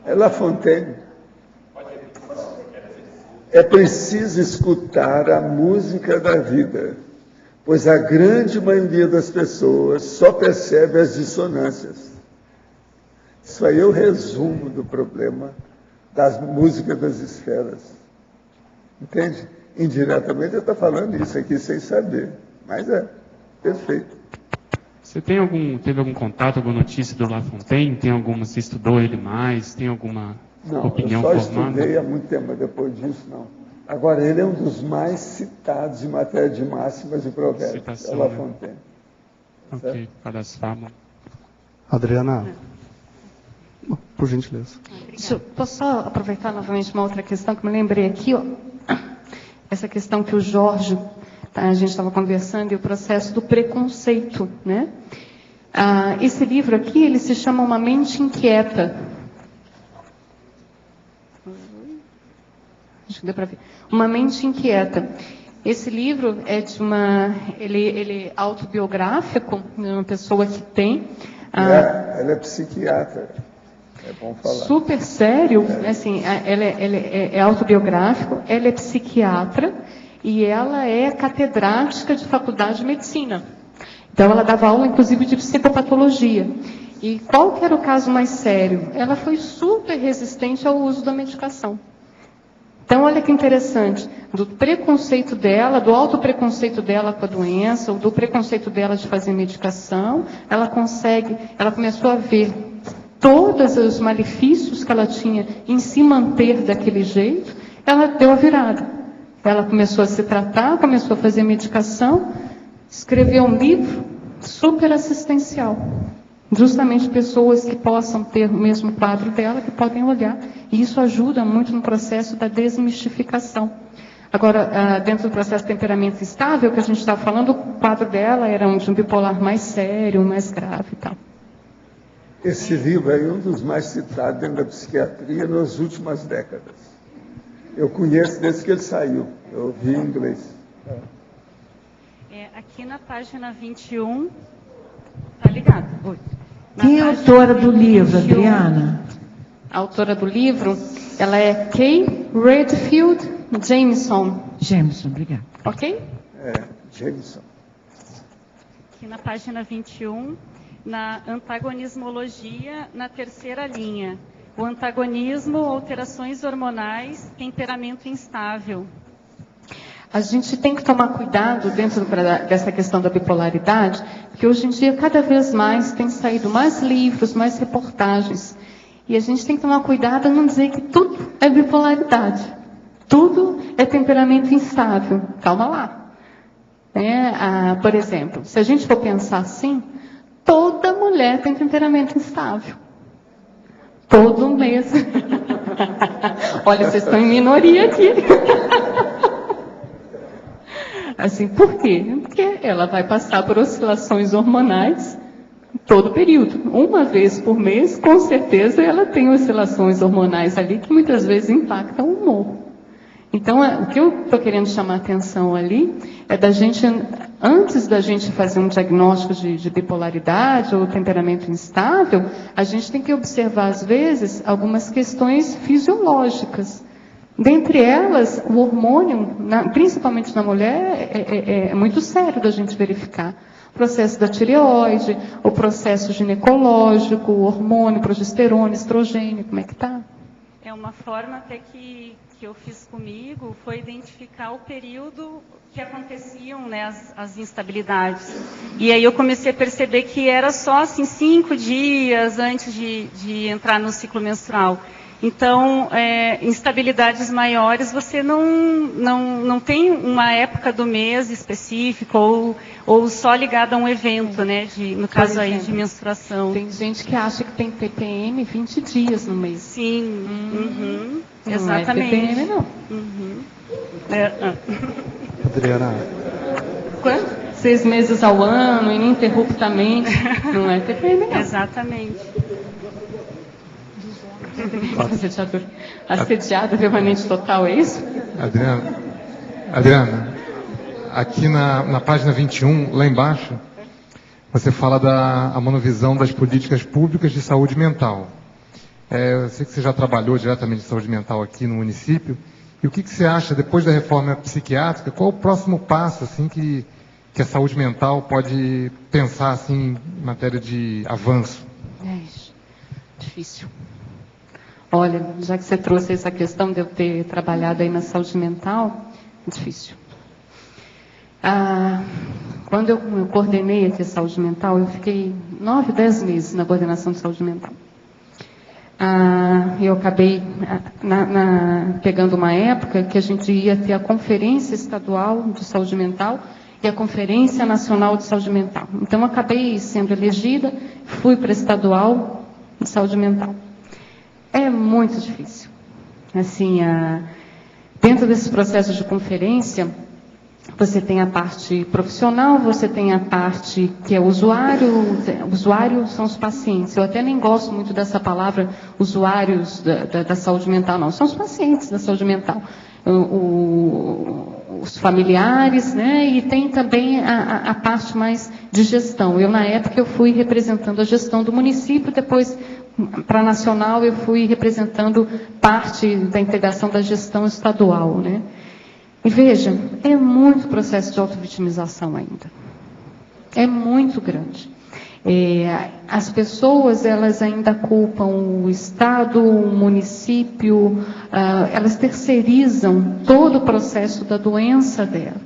S2: É La Fontaine. É preciso escutar a música da vida, pois a grande maioria das pessoas só percebe as dissonâncias. Isso aí é o resumo do problema das músicas das esferas. Entende? Indiretamente eu estou falando isso aqui sem saber, mas é perfeito.
S5: Você teve algum contato, alguma notícia do La Fontaine? Você estudou ele mais? Tem alguma opinião formada?
S2: Não, eu só estudei há muito tempo, mas depois disso não. Agora, ele é um dos mais citados em matéria de máximas e provérbios, é o La Fontaine.
S5: Ok, para as fábulas.
S10: Adriana, por gentileza.
S1: Posso só aproveitar novamente uma outra questão que me lembrei aqui, ó. Essa questão que o Jorge, a gente estava conversando, e o processo do preconceito, né? Esse livro aqui, ele se chama Uma Mente Inquieta. Acho que deu para ver. Uma Mente Inquieta. Esse livro é ele é autobiográfico, uma pessoa que tem...
S2: ela é psiquiatra. É bom falar.
S1: Super sério, assim, ela é autobiográfico, ela é psiquiatra e ela é catedrática de faculdade de medicina. Então, ela dava aula, inclusive, de psicopatologia. E qual que era o caso mais sério? Ela foi super resistente ao uso da medicação. Então, olha que interessante, do preconceito dela, do autopreconceito dela com a doença, ou do preconceito dela de fazer medicação, ela começou a ver todos os malefícios que ela tinha em se manter daquele jeito, ela deu a virada. Ela começou a se tratar, começou a fazer medicação, escreveu um livro super assistencial. Justamente pessoas que possam ter o mesmo quadro dela, que podem olhar. E isso ajuda muito no processo da desmistificação. Agora, dentro do processo de temperamento instável, que a gente estava falando, o quadro dela era de um bipolar mais sério, mais grave e tal.
S2: Esse livro é um dos mais citados dentro da psiquiatria nas últimas décadas. Eu conheço desde que ele saiu. Eu vi em inglês.
S11: Aqui na página 21... Tá ligado? Oi.
S3: Quem é a autora do livro, Adriana?
S1: A autora do livro, ela é Kay Redfield Jameson.
S3: Jameson, obrigada.
S1: Ok?
S2: Jameson.
S11: Aqui na página 21, na antagonismologia, na terceira linha. O antagonismo, alterações hormonais, temperamento instável.
S1: A gente tem que tomar cuidado dentro dessa questão da bipolaridade, porque hoje em dia cada vez mais tem saído mais livros, mais reportagens. E a gente tem que tomar cuidado a não dizer que tudo é bipolaridade. Tudo é temperamento instável. Calma lá. Por exemplo, se a gente for pensar assim, toda mulher tem temperamento instável. Todo mês. Olha, vocês estão em minoria aqui. Assim, por quê? Porque ela vai passar por oscilações hormonais todo período. Uma vez por mês, com certeza, ela tem oscilações hormonais ali que muitas vezes impactam o humor. Então, o que eu estou querendo chamar a atenção ali é da gente, antes da gente fazer um diagnóstico de bipolaridade ou temperamento instável, a gente tem que observar, às vezes, algumas questões fisiológicas. Dentre elas, o hormônio, principalmente na mulher, é muito sério da gente verificar. O processo da tireoide, o processo ginecológico, o hormônio, progesterona, estrogênio, como é que está?
S11: É uma forma até que eu fiz comigo, foi identificar o período que aconteciam, né, as instabilidades. E aí eu comecei a perceber que era só assim 5 dias antes de entrar no ciclo menstrual. Então, instabilidades maiores, você não tem uma época do mês específica ou só ligada a um evento, né? No caso aí de menstruação.
S1: Tem gente que acha que tem TPM 20 dias no mês.
S11: Sim,
S1: exatamente. Não é TPM, não.
S10: Adriana.
S1: Quanto? 6 meses ao ano, ininterruptamente. Não é TPM, não.
S11: Exatamente.
S1: Assediada permanente total, é isso?
S12: Adriana, aqui na página 21, lá embaixo, você fala da monovisão das políticas públicas de saúde mental. Eu sei que você já trabalhou diretamente de saúde mental aqui no município. E o que você acha, depois da reforma psiquiátrica, qual o próximo passo assim, que a saúde mental pode pensar assim, em matéria de avanço?
S1: Difícil. Olha, já que você trouxe essa questão de eu ter trabalhado aí na saúde mental, difícil. Quando eu coordenei aqui a saúde mental, eu fiquei 9, 10 meses na coordenação de saúde mental. Eu acabei pegando uma época que a gente ia ter a Conferência Estadual de Saúde Mental e a Conferência Nacional de Saúde Mental. Então, eu acabei sendo elegida, fui para a Estadual de Saúde Mental. É muito difícil. Assim, dentro desses processos de conferência, você tem a parte profissional, você tem a parte que é usuário. Usuário são os pacientes. Eu até nem gosto muito dessa palavra usuários da saúde mental, não. São os pacientes da saúde mental. Os familiares, né? E tem também a parte mais de gestão. Na época, eu fui representando a gestão do município, depois, para a nacional, eu fui representando parte da integração da gestão estadual, né? E veja, é muito processo de autovitimização ainda. É muito grande. As pessoas, elas ainda culpam o Estado, o município, elas terceirizam todo o processo da doença dela.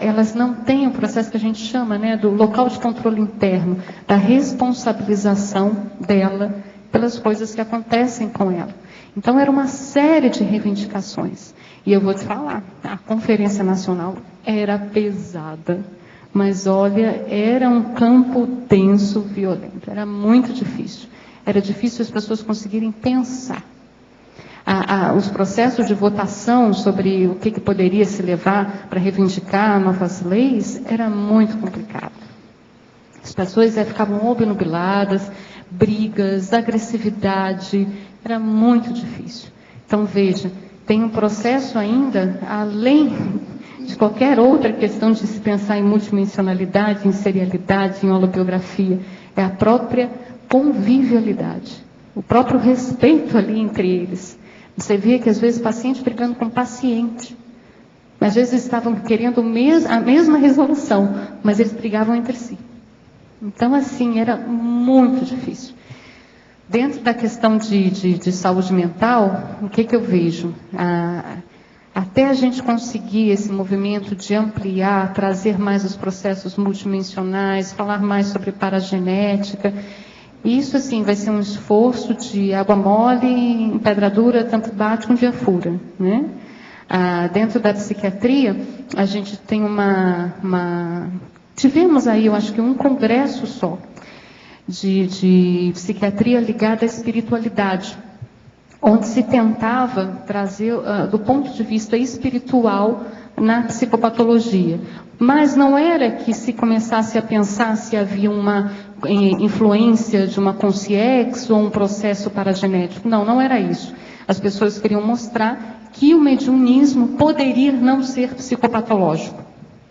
S1: Elas não têm o processo que a gente chama, né, do local de controle interno, da responsabilização dela pelas coisas que acontecem com ela. Então, era uma série de reivindicações. E eu vou te falar, a Conferência Nacional era pesada, mas olha, era um campo denso, violento, era muito difícil. Era difícil as pessoas conseguirem pensar. Os processos de votação sobre o que poderia se levar para reivindicar novas leis, era muito complicado. As pessoas ficavam obnubiladas, brigas, agressividade, era muito difícil. Então, veja, tem um processo ainda, além de qualquer outra questão de se pensar em multidimensionalidade, em serialidade, em holobiografia, é a própria convivialidade, o próprio respeito ali entre eles. Você vê que às vezes paciente brigando com paciente, às vezes estavam querendo a mesma resolução, mas eles brigavam entre si. Então, assim, era muito difícil. Dentro da questão de saúde mental, o que eu vejo? Até a gente conseguir esse movimento de ampliar, trazer mais os processos multidimensionais, falar mais sobre paragenética, isso, assim, vai ser um esforço de água mole em pedra dura, tanto bate um dia fura, né? Dentro da psiquiatria, a gente tem tivemos aí, eu acho que um congresso só, de psiquiatria ligada à espiritualidade, onde se tentava trazer, do ponto de vista espiritual, na psicopatologia. Mas não era que se começasse a pensar se havia uma influência de uma consciência ou um processo paragenético. Não, não era isso. As pessoas queriam mostrar que o mediunismo poderia não ser psicopatológico.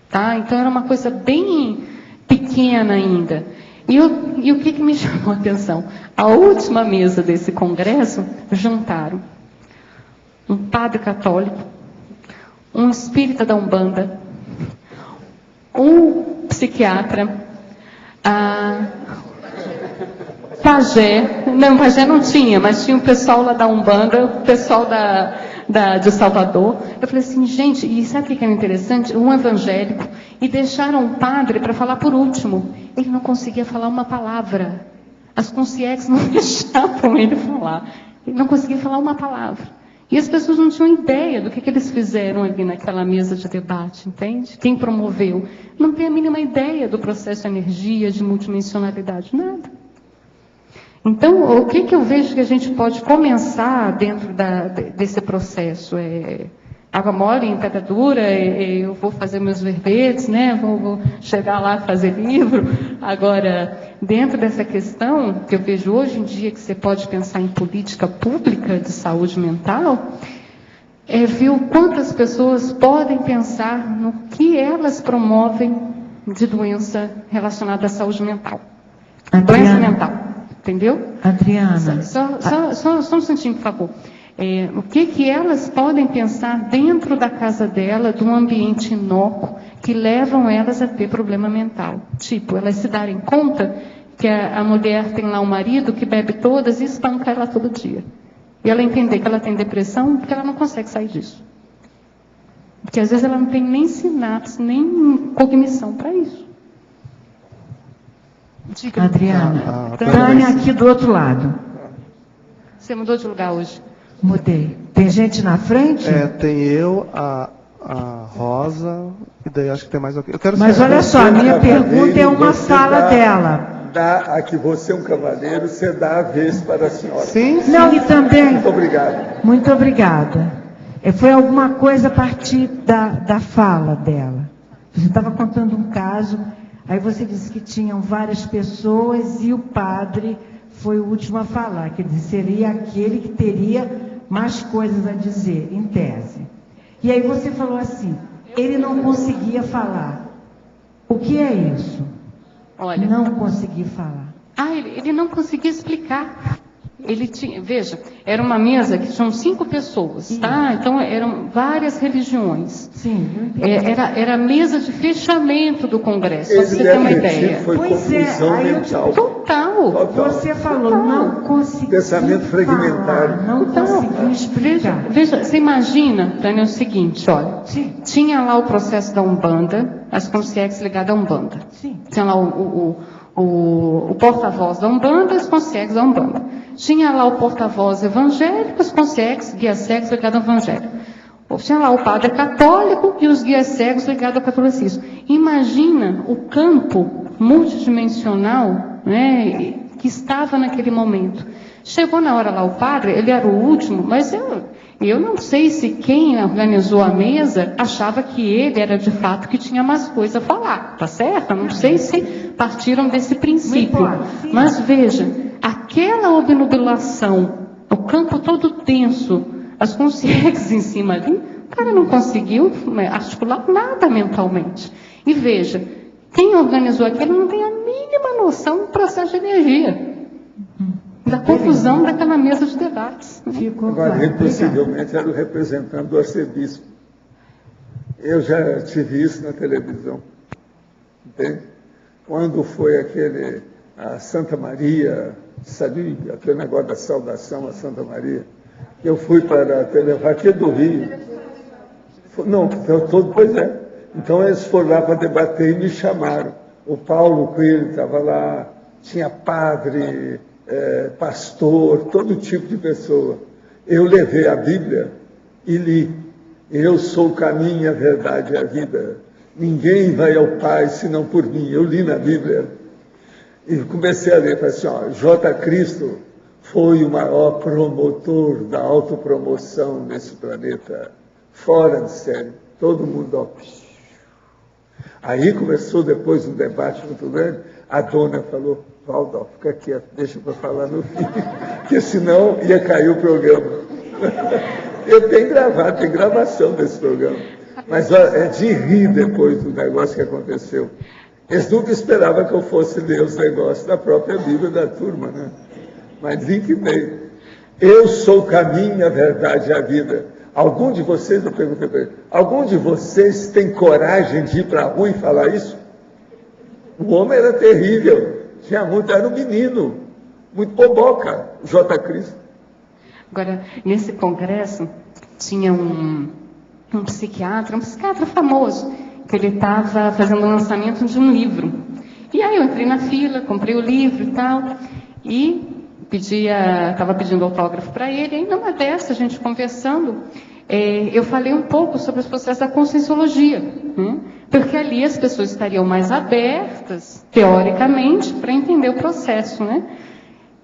S1: Tá? Então era uma coisa bem pequena ainda. E o que me chamou a atenção? A última mesa desse congresso, juntaram um padre católico, um espírita da Umbanda, um psiquiatra, pajé. Não, pajé não tinha, mas tinha o pessoal lá da Umbanda, o pessoal de Salvador. Eu falei assim, gente, e sabe o que é interessante? Um evangélico, e deixaram o padre para falar por último. Ele não conseguia falar uma palavra. As consciências não deixavam ele falar. Ele não conseguia falar uma palavra. E as pessoas não tinham ideia do que eles fizeram ali naquela mesa de debate, entende? Quem promoveu? Não tem a mínima ideia do processo de energia, de multidimensionalidade, nada. Então, o que eu vejo que a gente pode começar dentro desse processo? Água mole em pedra dura, eu vou fazer meus verbetes, né? Vou chegar lá fazer livro. Agora, dentro dessa questão, que eu vejo hoje em dia que você pode pensar em política pública de saúde mental, ver o quanto as pessoas podem pensar no que elas promovem de doença relacionada à saúde mental. Doença mental. Entendeu?
S13: Adriana.
S1: Só um instantinho, por favor. O que elas podem pensar dentro da casa dela, de um ambiente inócuo, que levam elas a ter problema mental. Tipo, elas se darem conta que a mulher tem lá um marido que bebe todas e espanca ela todo dia. E ela entender que ela tem depressão porque ela não consegue sair disso. Porque às vezes ela não tem nem sinapse, nem cognição para isso. Diga.
S13: Adriana, Tânia aqui do outro lado.
S1: Você mudou de lugar hoje?
S13: Mudei. Tem gente na frente?
S10: Tem eu, a Rosa, e daí acho que tem mais alguém.
S13: Mas olha só, a minha pergunta é uma fala dela.
S2: Aqui você é um cavaleiro, você dá a vez para a senhora.
S10: Sim.
S13: Não, e também...
S2: Muito obrigado.
S13: Muito obrigada. Foi alguma coisa a partir da fala dela. Você estava contando um caso... Aí você disse que tinham várias pessoas e o padre foi o último a falar, que seria aquele que teria mais coisas a dizer, em tese. E aí você falou assim, ele não conseguia falar. O que é isso?
S1: Olha,
S13: não conseguir falar.
S1: Ele não conseguia explicar. Ele tinha, veja, era uma mesa que tinham 5 pessoas, sim, tá? Então eram várias religiões.
S13: Sim.
S1: Era a mesa de fechamento do congresso, para você ter uma ideia.
S2: Foi confusão mental.
S1: Total.
S13: Você falou, não consegui
S2: pensamento fragmentário.
S13: Falar, não consegui explicar.
S1: Veja, você imagina, Tânia, o seguinte, olha, sim, tinha lá o processo da Umbanda, as consciências ligadas à Umbanda.
S13: Sim.
S1: Tinha lá o porta-voz da Umbanda, as consciências da Umbanda. Tinha lá o porta-voz evangélico, os consciências, guias cegos ligados ao evangelho. Tinha lá o padre católico e os guias cegos ligados ao catolicismo. Imagina o campo multidimensional, né, que estava naquele momento. Chegou na hora lá o padre, ele era o último, mas eu não sei se quem organizou a mesa achava que ele era de fato que tinha mais coisa a falar, tá certo? Eu não sei se partiram desse princípio. Mas veja, aquela obnubilação, o campo todo tenso, as consciências em cima ali, o cara não conseguiu articular nada mentalmente. E veja, quem organizou aquilo não tem a mínima noção do processo de energia. Da confusão daquela mesa de debates.
S2: Agora, ele possivelmente era o representante do arcebispo. Eu já tive isso na televisão. Entende? Quando foi a Santa Maria, sabe, aquele negócio da saudação a Santa Maria, eu fui para a televisão aqui do Rio. Não, pois é. Então eles foram lá para debater e me chamaram. O Paulo Coelho estava lá, tinha padre, pastor, todo tipo de pessoa. Eu levei a Bíblia e li. Eu sou o caminho, a verdade e a vida. Ninguém vai ao Pai senão por mim. Eu li na Bíblia. E comecei a ler, falei assim, J. Cristo foi o maior promotor da autopromoção nesse planeta. Fora de série. Todo mundo, Aí começou depois um debate muito grande, a dona falou, Valdo, fica quieto, deixa para falar no fim, porque senão ia cair o programa. Eu tenho gravado, tem gravação desse programa. Mas é de rir depois do negócio que aconteceu. Eles nunca esperavam que eu fosse ler os negócios da própria Bíblia da turma, né? Mas vi que veio. Eu sou o caminho, a verdade e a vida. Algum de vocês, eu perguntei para ele, algum de vocês tem coragem de ir para a rua e falar isso? O homem era terrível, tinha muito, era um menino, muito boboca, o J. Cristo.
S1: Agora, nesse congresso, tinha um psiquiatra famoso, que ele estava fazendo o lançamento de um livro. E aí eu entrei na fila, comprei o livro e tal, e estava pedindo autógrafo para ele, e aí numa dessa, a gente conversando, eu falei um pouco sobre os processos da conscienciologia, né? Porque ali as pessoas estariam mais abertas, teoricamente, para entender o processo, né?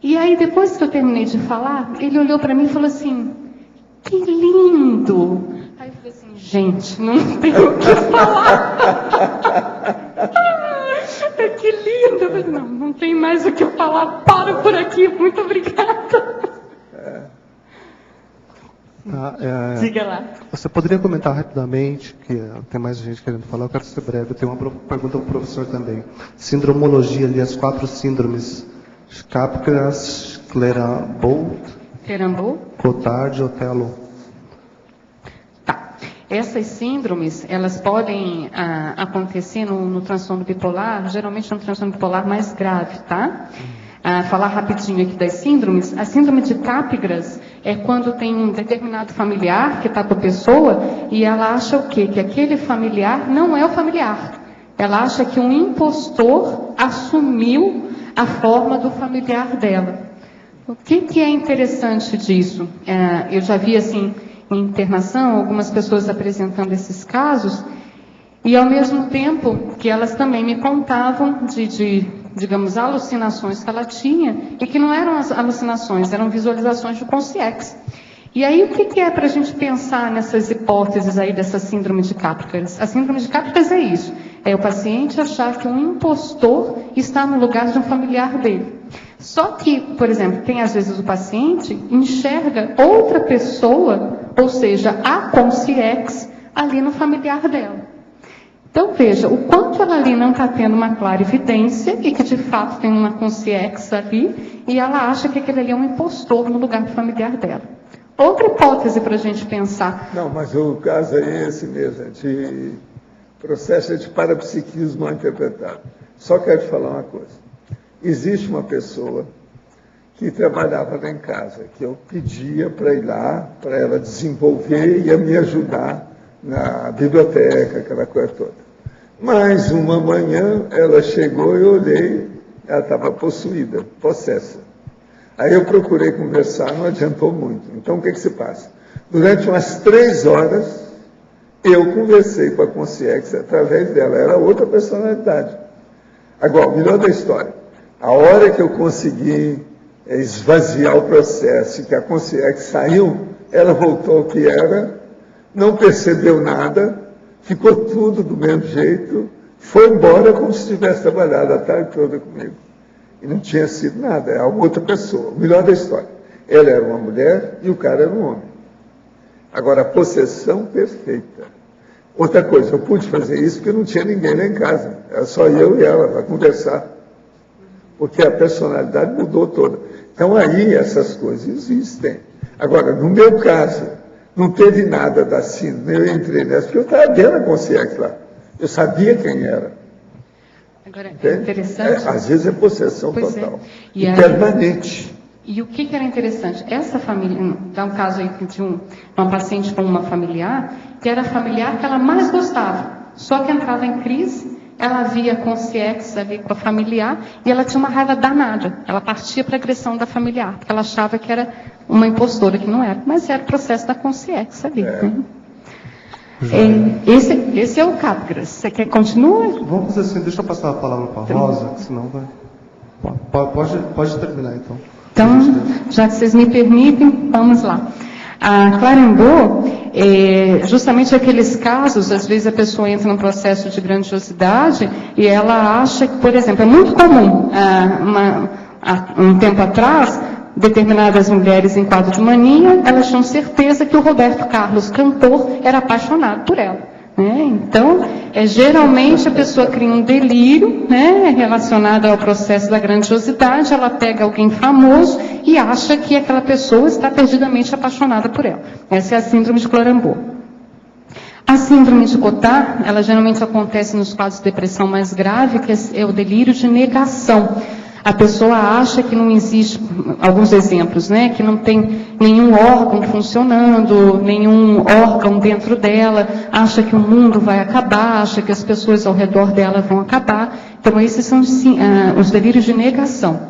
S1: E aí, depois que eu terminei de falar, ele olhou para mim e falou assim, que lindo! Aí eu falei assim, gente, não tenho o que falar. Que lindo! Eu falei, não tem mais o que eu falar, paro por aqui, muito obrigada. Diga lá.
S10: Você poderia comentar rapidamente, que tem mais gente querendo falar, eu quero ser breve, eu tenho uma pergunta para o professor também. Sindromologia, ali, as 4 síndromes, Capgras, Clerambault, Cotard, Otelo.
S1: Tá. Essas síndromes, elas podem acontecer no transtorno bipolar, geralmente no transtorno bipolar mais grave, tá? Falar rapidinho aqui das síndromes. A síndrome de Capgras é quando tem um determinado familiar que está com a pessoa e ela acha o quê? Que aquele familiar não é o familiar. Ela acha que um impostor assumiu a forma do familiar dela. O que é interessante disso? Eu já vi, assim, em internação, algumas pessoas apresentando esses casos, e ao mesmo tempo que elas também me contavam digamos, alucinações que ela tinha, e que não eram alucinações, eram visualizações de consciência. E aí, o que é para a gente pensar nessas hipóteses aí dessa síndrome de Capgras? A síndrome de Capgras é isso, é o paciente achar que um impostor está no lugar de um familiar dele. Só que, por exemplo, tem às vezes o paciente enxerga outra pessoa, ou seja, a consciência, ali no familiar dela. Então, veja, o quanto ela ali não está tendo uma clara evidência e que, de fato, tem uma consciência ali, e ela acha que aquele ali é um impostor no lugar do familiar dela. Outra hipótese para a gente pensar.
S2: Não, mas o caso é esse mesmo, é de processo de parapsiquismo mal interpretado. Só quero te falar uma coisa. Existe uma pessoa que trabalhava lá em casa, que eu pedia para ir lá, para ela desenvolver e a me ajudar na biblioteca, aquela coisa toda. Mas uma manhã ela chegou e eu olhei, ela estava possuída, possessa. Aí eu procurei conversar, não adiantou muito. Então o que se passa? Durante umas 3 horas, eu conversei com a consciência através dela, era outra personalidade. Agora, o melhor da história, a hora que eu consegui esvaziar o processo e que a consciência saiu, ela voltou ao que era, não percebeu nada, ficou tudo do mesmo jeito, foi embora como se tivesse trabalhado a tarde toda comigo. E não tinha sido nada, é a outra pessoa. O melhor da história, ela era uma mulher e o cara era um homem. Agora, a possessão perfeita. Outra coisa, eu pude fazer isso porque não tinha ninguém lá em casa, era só eu e ela para conversar. Porque a personalidade mudou toda. Então, aí essas coisas existem. Agora, no meu caso, não teve nada da síndrome, eu entrei nessa, porque eu estava vendo a consciência lá. Eu sabia quem era.
S1: Agora, é interessante.
S2: Às vezes é possessão total.
S1: E
S2: permanente.
S1: E o que era interessante? Essa família, dá um caso aí de uma paciente com uma familiar, que era a familiar que ela mais gostava. Só que entrava em crise, ela via a consciência ali com a familiar, e ela tinha uma raiva danada. Ela partia para a agressão da familiar, porque ela achava que era uma impostora, que não era. Mas era o processo da consciência ali. Né? Esse é o Capgras. Você quer continuar?
S10: Vamos fazer assim, deixa eu passar a palavra para a Rosa, senão vai... Pode terminar, então.
S1: Então, já que vocês me permitem, vamos lá. A Clerambault, justamente aqueles casos, às vezes a pessoa entra num processo de grandiosidade e ela acha que, por exemplo, é muito comum, um tempo atrás, determinadas mulheres em quadro de mania, elas tinham certeza que o Roberto Carlos, cantor, era apaixonado por ela. Então, geralmente a pessoa cria um delírio, relacionado ao processo da grandiosidade, ela pega alguém famoso e acha que aquela pessoa está perdidamente apaixonada por ela. Essa é a síndrome de Clorambeau. A síndrome de Cotard, ela geralmente acontece nos quadros de depressão mais grave, que é o delírio de negação. A pessoa acha que não existe, alguns exemplos, que não tem nenhum órgão funcionando, nenhum órgão dentro dela, acha que o mundo vai acabar, acha que as pessoas ao redor dela vão acabar. Então, esses são os delírios de negação.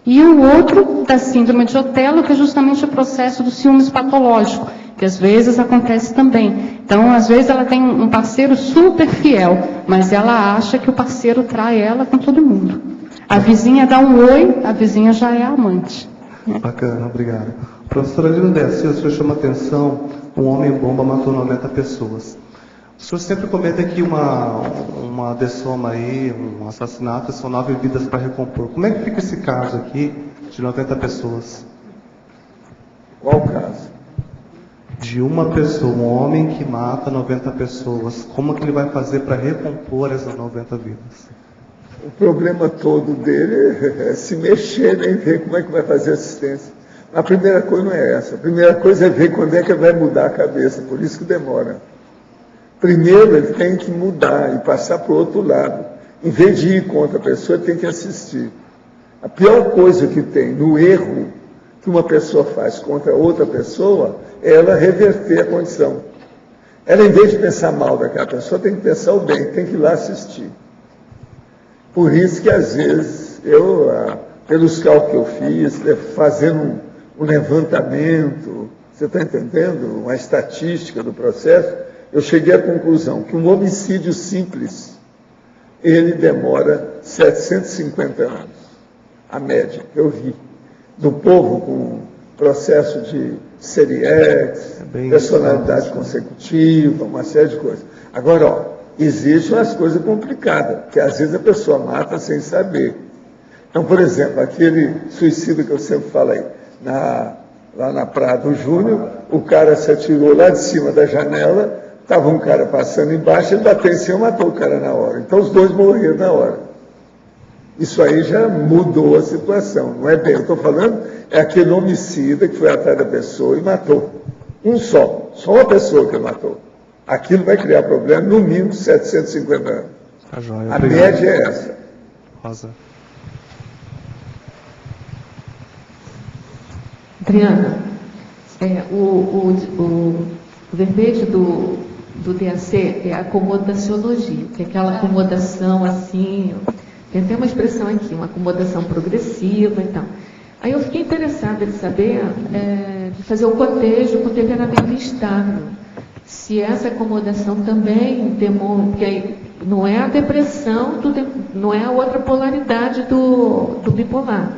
S1: E o outro, da síndrome de Otelo, que é justamente o processo do ciúmes patológico, que às vezes acontece também. Então, às vezes ela tem um parceiro super fiel, mas ela acha que o parceiro trai ela com todo mundo. A vizinha dá um oi, a vizinha já é amante.
S10: Bacana, obrigado. Professora Linda, o senhor chama atenção, um homem-bomba matou 90 pessoas. O senhor sempre comenta que uma dessoma aí, um assassinato, são 9 vidas para recompor. Como é que fica esse caso aqui de 90 pessoas?
S2: Qual caso?
S10: De uma pessoa, um homem que mata 90 pessoas. Como que ele vai fazer para recompor essas 90 vidas?
S2: O problema todo dele é se mexer e ver como é que vai fazer assistência. A primeira coisa não é essa. A primeira coisa é ver quando é que vai mudar a cabeça. Por isso que demora. Primeiro ele tem que mudar e passar para o outro lado. Em vez de ir contra a pessoa, ele tem que assistir. A pior coisa que tem no erro que uma pessoa faz contra outra pessoa é ela reverter a condição. Ela, em vez de pensar mal daquela pessoa, tem que pensar o bem, tem que ir lá assistir. Por isso que, às vezes, pelos cálculos que eu fiz, fazendo um levantamento, você está entendendo? Uma estatística do processo, eu cheguei à conclusão que um homicídio simples, ele demora 750 anos, a média, que eu vi, do povo com processo de série X, personalidade consecutiva, uma série de coisas. Agora, existem umas coisas complicadas, que às vezes a pessoa mata sem saber. Então, por exemplo, aquele suicídio que eu sempre falei, lá na Praia do Júnior, o cara se atirou lá de cima da janela, estava um cara passando embaixo, ele bateu em cima e matou o cara na hora. Então, os dois morreram na hora. Isso aí já mudou a situação, não é bem. Eu estou falando, é aquele homicida que foi atrás da pessoa e matou. Só uma pessoa que matou. Aquilo vai criar problema, no mínimo, 750 anos.
S10: Tá joia,
S2: a média é essa.
S10: Rosa.
S14: Adriana, o verbete do DAC é acomodaciologia, que é aquela acomodação assim, tem até uma expressão aqui, uma acomodação progressiva e tal. Aí eu fiquei interessada em saber, de fazer o cotejo com temperamento instável. Se essa acomodação também demonstra, porque aí não é a depressão, não é a outra polaridade do bipolar.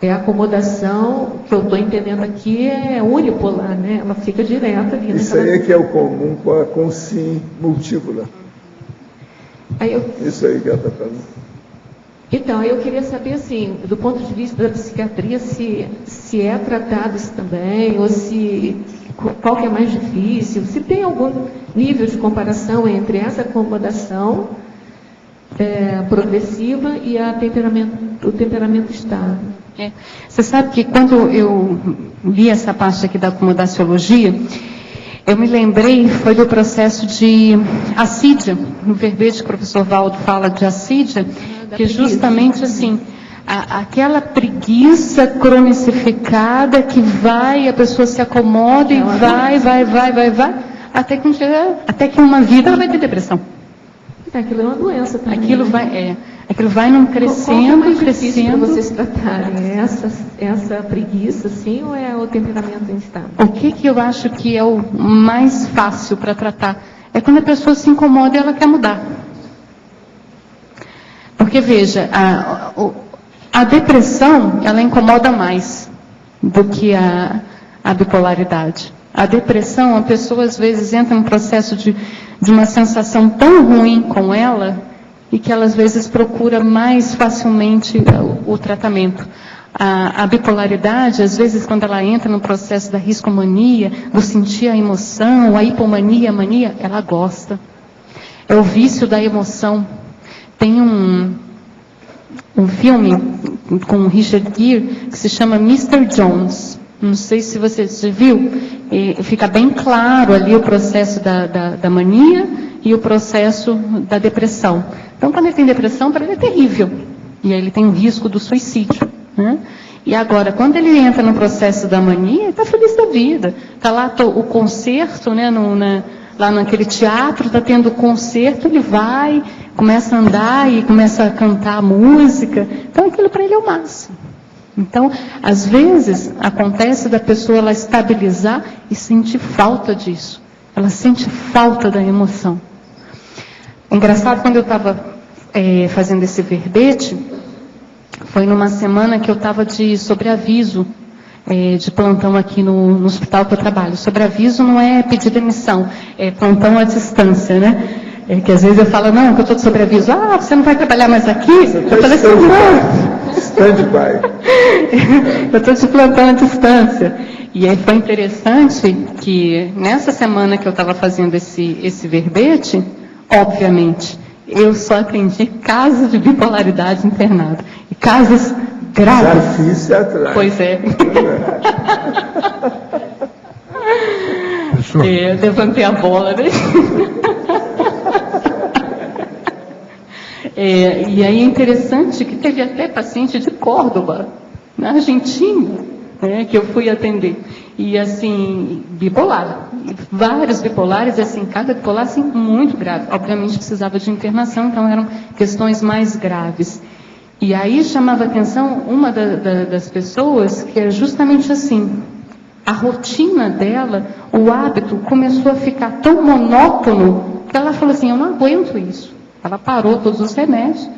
S14: É a acomodação, que eu estou entendendo aqui, é unipolar, né? Ela fica direta ali.
S2: Isso aí é que é o comum com sim múltipla. Isso aí que ela está falando.
S14: Então, eu queria saber, assim, do ponto de vista da psiquiatria, se é tratado isso também, ou qual que é mais difícil, se tem algum nível de comparação entre essa acomodação progressiva e o temperamento estável.
S1: Você sabe que quando eu li essa parte aqui da acomodaciologia, eu me lembrei, foi do processo de assídia, no verbete que o professor Valdo fala de assídia, que justamente assim, aquela preguiça cronicificada que a pessoa se acomoda e vai, até que uma vida ela vai ter depressão.
S14: Aquilo é uma doença também.
S1: Aquilo vai num crescendo e crescendo.
S14: Para vocês tratarem essa preguiça, assim, ou é o temperamento instável?
S1: O que eu acho que é o mais fácil para tratar? É quando a pessoa se incomoda e ela quer mudar. Porque, veja, a depressão, ela incomoda mais do que a bipolaridade. A depressão, a pessoa às vezes entra num processo de uma sensação tão ruim com ela, e que ela às vezes procura mais facilmente o tratamento. A bipolaridade, às vezes, quando ela entra no processo da riscomania, do sentir a emoção, a hipomania, a mania, ela gosta. É o vício da emoção. Tem um filme com o Richard Gere que se chama Mr. Jones. Não sei se você já viu. Fica bem claro ali o processo da mania e o processo da depressão. Então, quando ele tem depressão, para ele é terrível. E aí ele tem o risco do suicídio. Né? E agora, quando ele entra no processo da mania, ele está feliz da vida. Está lá o concerto, né, lá naquele teatro, está tendo o concerto, ele vai, começa a andar e começa a cantar a música. Então, aquilo para ele é o máximo. Então, às vezes, acontece da pessoa ela estabilizar e sentir falta disso. Ela sente falta da emoção. É engraçado, quando eu estava fazendo esse verbete, foi numa semana que eu estava de sobreaviso, de plantão aqui no hospital que eu trabalho. Sobreaviso não é pedir demissão, é plantão à distância, né? Que às vezes eu falo, não, que eu estou de sobreaviso. Ah, você não vai trabalhar mais aqui? Eu falei assim, não.
S2: Stand-by.
S1: Eu estou de plantão à distância. E aí foi interessante que nessa semana que eu estava fazendo esse verbete, obviamente, eu só atendi casos de bipolaridade internado. E casos graves.
S2: Já fiz atrás.
S1: Pois é. Eu levantei a bola, né? E aí é interessante que teve até paciente de Córdoba, na Argentina, né, que eu fui atender. E assim, bipolar. Vários bipolares, assim, cada bipolar assim, muito grave. Obviamente precisava de internação, então eram questões mais graves. E aí chamava atenção uma das pessoas que era justamente assim. A rotina dela, o hábito começou a ficar tão monótono que ela falou assim, eu não aguento isso. Ela parou todos os remédios,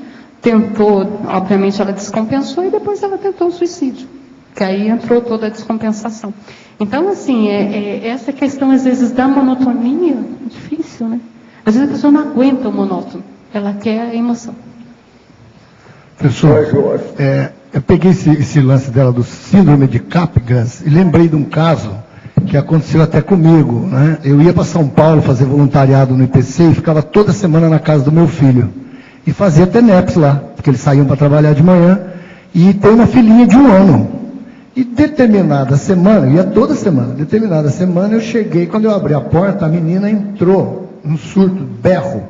S1: tentou, obviamente ela descompensou e depois ela tentou o suicídio. Que aí entrou toda a descompensação. Então, assim, essa questão, às vezes, da monotonia, é difícil, né? Às vezes a pessoa não aguenta o monótono, ela quer a emoção.
S8: Professor, eu peguei esse lance dela do síndrome de Capgras e lembrei de um caso que aconteceu até comigo, né? Eu ia para São Paulo fazer voluntariado no IPC e ficava toda semana na casa do meu filho. E fazia TENEPS lá, porque eles saíam para trabalhar de manhã. E tem uma filhinha de 1 ano. E determinada semana, eu ia toda semana, determinada semana eu cheguei, quando eu abri a porta, a menina entrou num surto, berro.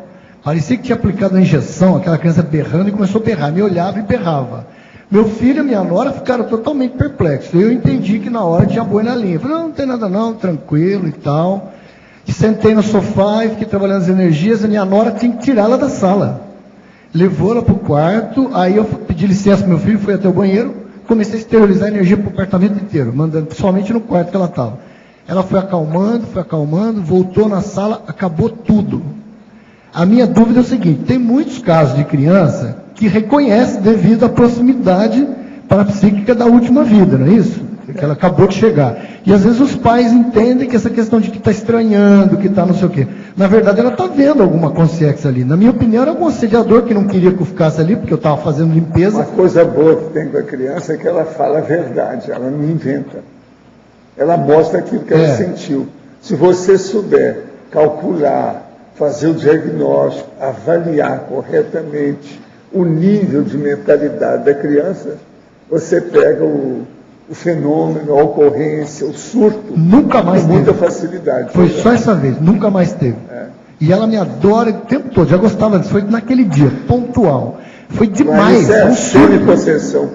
S8: Parecia que tinha aplicado a injeção, aquela criança berrando e começou a berrar. Me olhava e berrava. Meu filho e minha nora ficaram totalmente perplexos. Eu entendi que na hora tinha boi na linha. Falei, não tem nada não, tranquilo e tal. E sentei no sofá e fiquei trabalhando as energias. A minha nora tinha que tirá-la da sala. Levou ela para o quarto, aí eu pedi licença para meu filho, fui até o banheiro, comecei a esterilizar a energia para o apartamento inteiro, mandando principalmente no quarto que ela estava. Ela foi acalmando, voltou na sala, acabou tudo. A minha dúvida é o seguinte, tem muitos casos de criança que reconhece devido à proximidade parapsíquica da última vida, não é isso? Que ela acabou de chegar. E às vezes os pais entendem que essa questão de que está estranhando, que está não sei o quê. Na verdade, ela está vendo alguma consciência ali. Na minha opinião, era um assediador que não queria que eu ficasse ali, porque eu estava fazendo limpeza.
S2: Uma coisa boa que tem com a criança é que ela fala a verdade, ela não inventa. Ela mostra aquilo que ela sentiu. Se você souber calcular, fazer o diagnóstico, avaliar corretamente o nível de mentalidade da criança, você pega o fenômeno, a ocorrência, o surto,
S8: nunca mais
S2: com muita facilidade.
S8: Foi só essa vez, nunca mais teve. E ela me adora o tempo todo, já gostava disso, foi naquele dia, pontual. Foi demais.
S2: Mas isso é semi-possessão,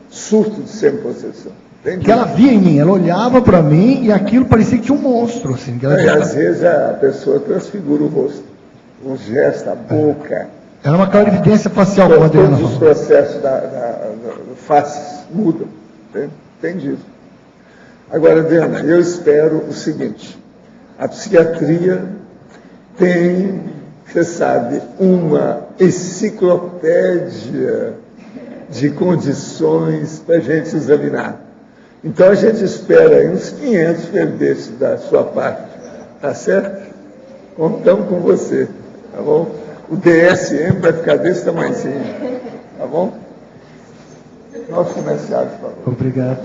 S2: surto de semi-possessão.
S8: Que ela via em mim, ela olhava para mim e aquilo parecia que tinha um monstro. Assim, que ela
S2: às vezes a pessoa transfigura o rosto, o gesto, a boca.
S8: Era uma clarividência facial.
S2: Todos os processos da face mudam. Entendi. Agora, Diana, eu espero o seguinte, a psiquiatria tem, você sabe, uma enciclopédia de condições para a gente examinar. Então a gente espera aí uns 500 verbetes da sua parte, tá certo? Contamos com você, tá bom? O DSM vai ficar desse tamanhozinho, tá bom? Nosso comerciário, por favor.
S15: Obrigado.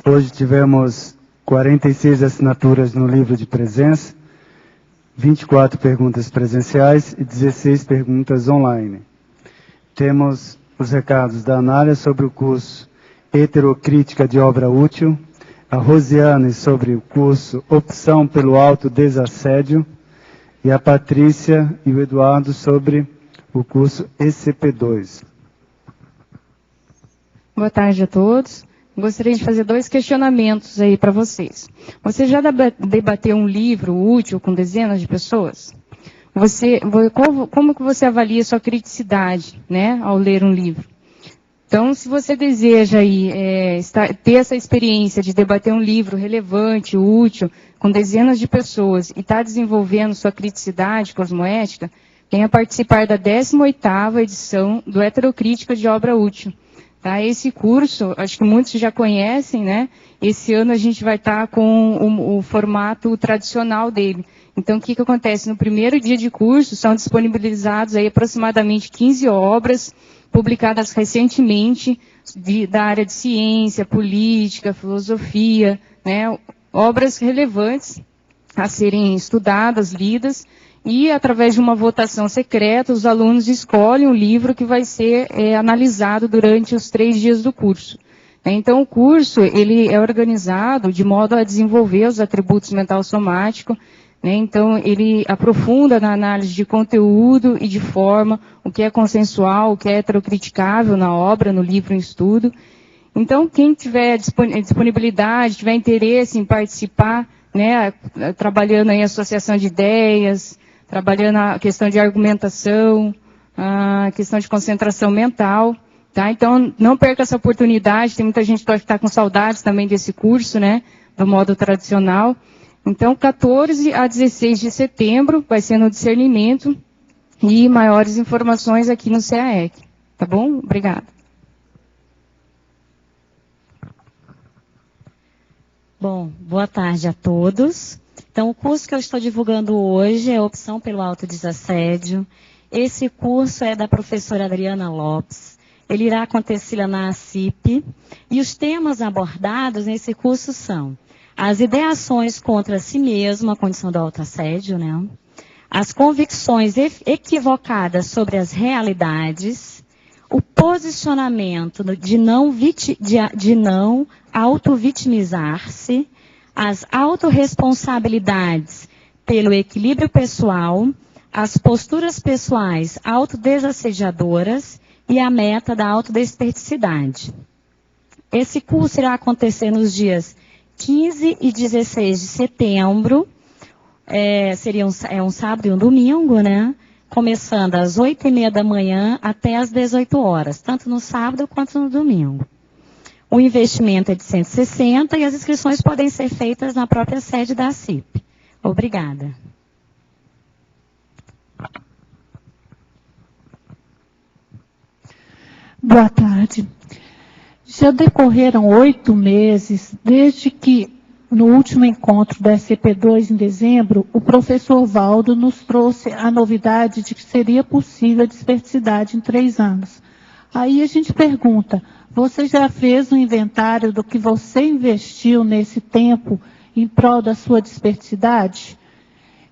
S15: Hoje tivemos 46 assinaturas no livro de presença, 24 perguntas presenciais e 16 perguntas online. Temos os recados da Anália sobre o curso Heterocrítica de Obra Útil, a Rosiane sobre o curso Opção pelo Autodesassédio e a Patrícia e o Eduardo sobre o curso ECP2.
S16: Boa tarde a todos. Gostaria de fazer 2 questionamentos aí para vocês. Você já debateu um livro útil com dezenas de pessoas? Como que você avalia sua criticidade, né, ao ler um livro? Então, se você deseja aí, ter essa experiência de debater um livro relevante, útil, com dezenas de pessoas e está desenvolvendo sua criticidade cosmoética, venha participar da 18ª edição do Heterocrítica de Obra Útil. Tá? Esse curso, acho que muitos já conhecem, né? Esse ano a gente vai estar com o formato tradicional dele. Então, o que acontece? No primeiro dia de curso, são disponibilizados aí aproximadamente 15 obras, publicadas recentemente, da área de ciência, política, filosofia, né? Obras relevantes a serem estudadas, lidas, e através de uma votação secreta, os alunos escolhem o livro que vai ser analisado durante os 3 dias do curso. Então, o curso ele é organizado de modo a desenvolver os atributos mental somático, né? Então, ele aprofunda na análise de conteúdo e de forma, o que é consensual, o que é heterocriticável na obra, no livro em estudo. Então, quem tiver disponibilidade, tiver interesse em participar, né, trabalhando em associação de ideias, trabalhando a questão de argumentação, a questão de concentração mental, tá? Então, não perca essa oportunidade, tem muita gente que pode estar com saudades também desse curso, né, do modo tradicional. Então, 14 a 16 de setembro vai ser no discernimento e maiores informações aqui no CAEC, tá bom? Obrigada.
S17: Bom, boa tarde a todos. Então, o curso que eu estou divulgando hoje é Opção pelo Autodesassédio. Esse curso é da professora Adriana Lopes. Ele irá acontecer na ACIP. E os temas abordados nesse curso são as ideações contra si mesmo, a condição do autoassédio, né? As convicções equivocadas sobre as realidades, o posicionamento de não auto-vitimizar-se, as autorresponsabilidades pelo equilíbrio pessoal, as posturas pessoais autodesassediadoras e a meta da autodesperticidade. Esse curso irá acontecer nos dias 15 e 16 de setembro, seria um sábado e um domingo, né? Começando às 8h30 da manhã até às 18 horas, tanto no sábado quanto no domingo. O investimento é de 160 e as inscrições podem ser feitas na própria sede da ACIP. Obrigada.
S7: Boa tarde. Já decorreram 8 meses desde que, no último encontro da SCP-2 em dezembro, o professor Valdo nos trouxe a novidade de que seria possível a desperticidade em 3 anos. Aí a gente pergunta, você já fez um inventário do que você investiu nesse tempo em prol da sua desperticidade?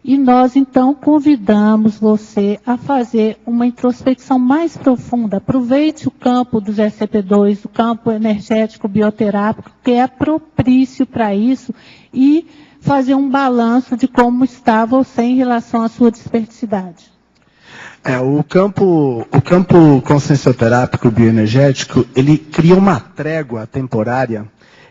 S7: E nós, então, convidamos você a fazer uma introspecção mais profunda. Aproveite o campo dos SCP-2, o campo energético bioterápico, que é propício para isso, e fazer um balanço de como está você em relação à sua desperticidade.
S18: O campo consciencioterápico bioenergético, ele cria uma trégua temporária.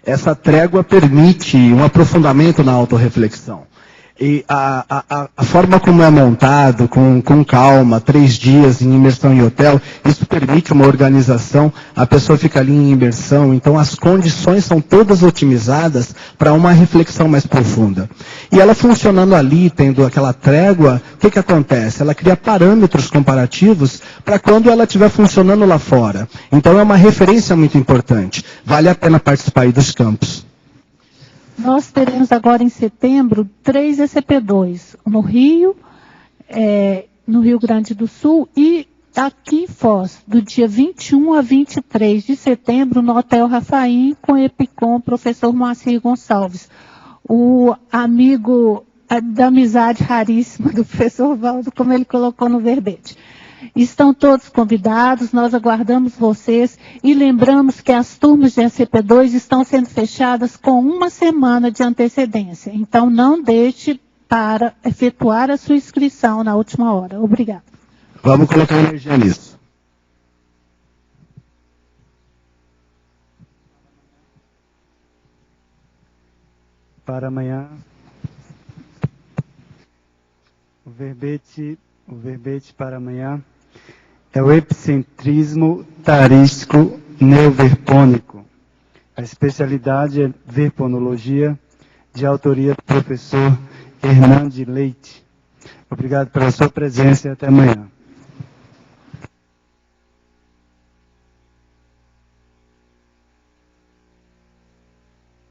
S18: Essa trégua permite um aprofundamento na autorreflexão. E a forma como é montado, com calma, 3 dias em imersão em hotel, isso permite uma organização, a pessoa fica ali em imersão, então as condições são todas otimizadas para uma reflexão mais profunda. E ela funcionando ali, tendo aquela trégua, o que acontece? Ela cria parâmetros comparativos para quando ela estiver funcionando lá fora. Então é uma referência muito importante. Vale a pena participar aí dos campos.
S7: Nós teremos agora em setembro 3 ECP2, no Rio Grande do Sul e aqui em Foz, do dia 21 a 23 de setembro, no Hotel Rafaim, com EPICOM, professor Moacir Gonçalves. O amigo da amizade raríssima do professor Valdo, como ele colocou no verbete. Estão todos convidados, nós aguardamos vocês e lembramos que as turmas de ECP2 estão sendo fechadas com 1 semana de antecedência. Então, não deixe para efetuar a sua inscrição na última hora. Obrigada.
S18: Vamos colocar energia nisso.
S15: Para amanhã, o verbete para amanhã é o epicentrismo tarístico neoverpônico. A especialidade é verponologia, de autoria do professor Hernande Leite. Obrigado pela sua presença e até amanhã.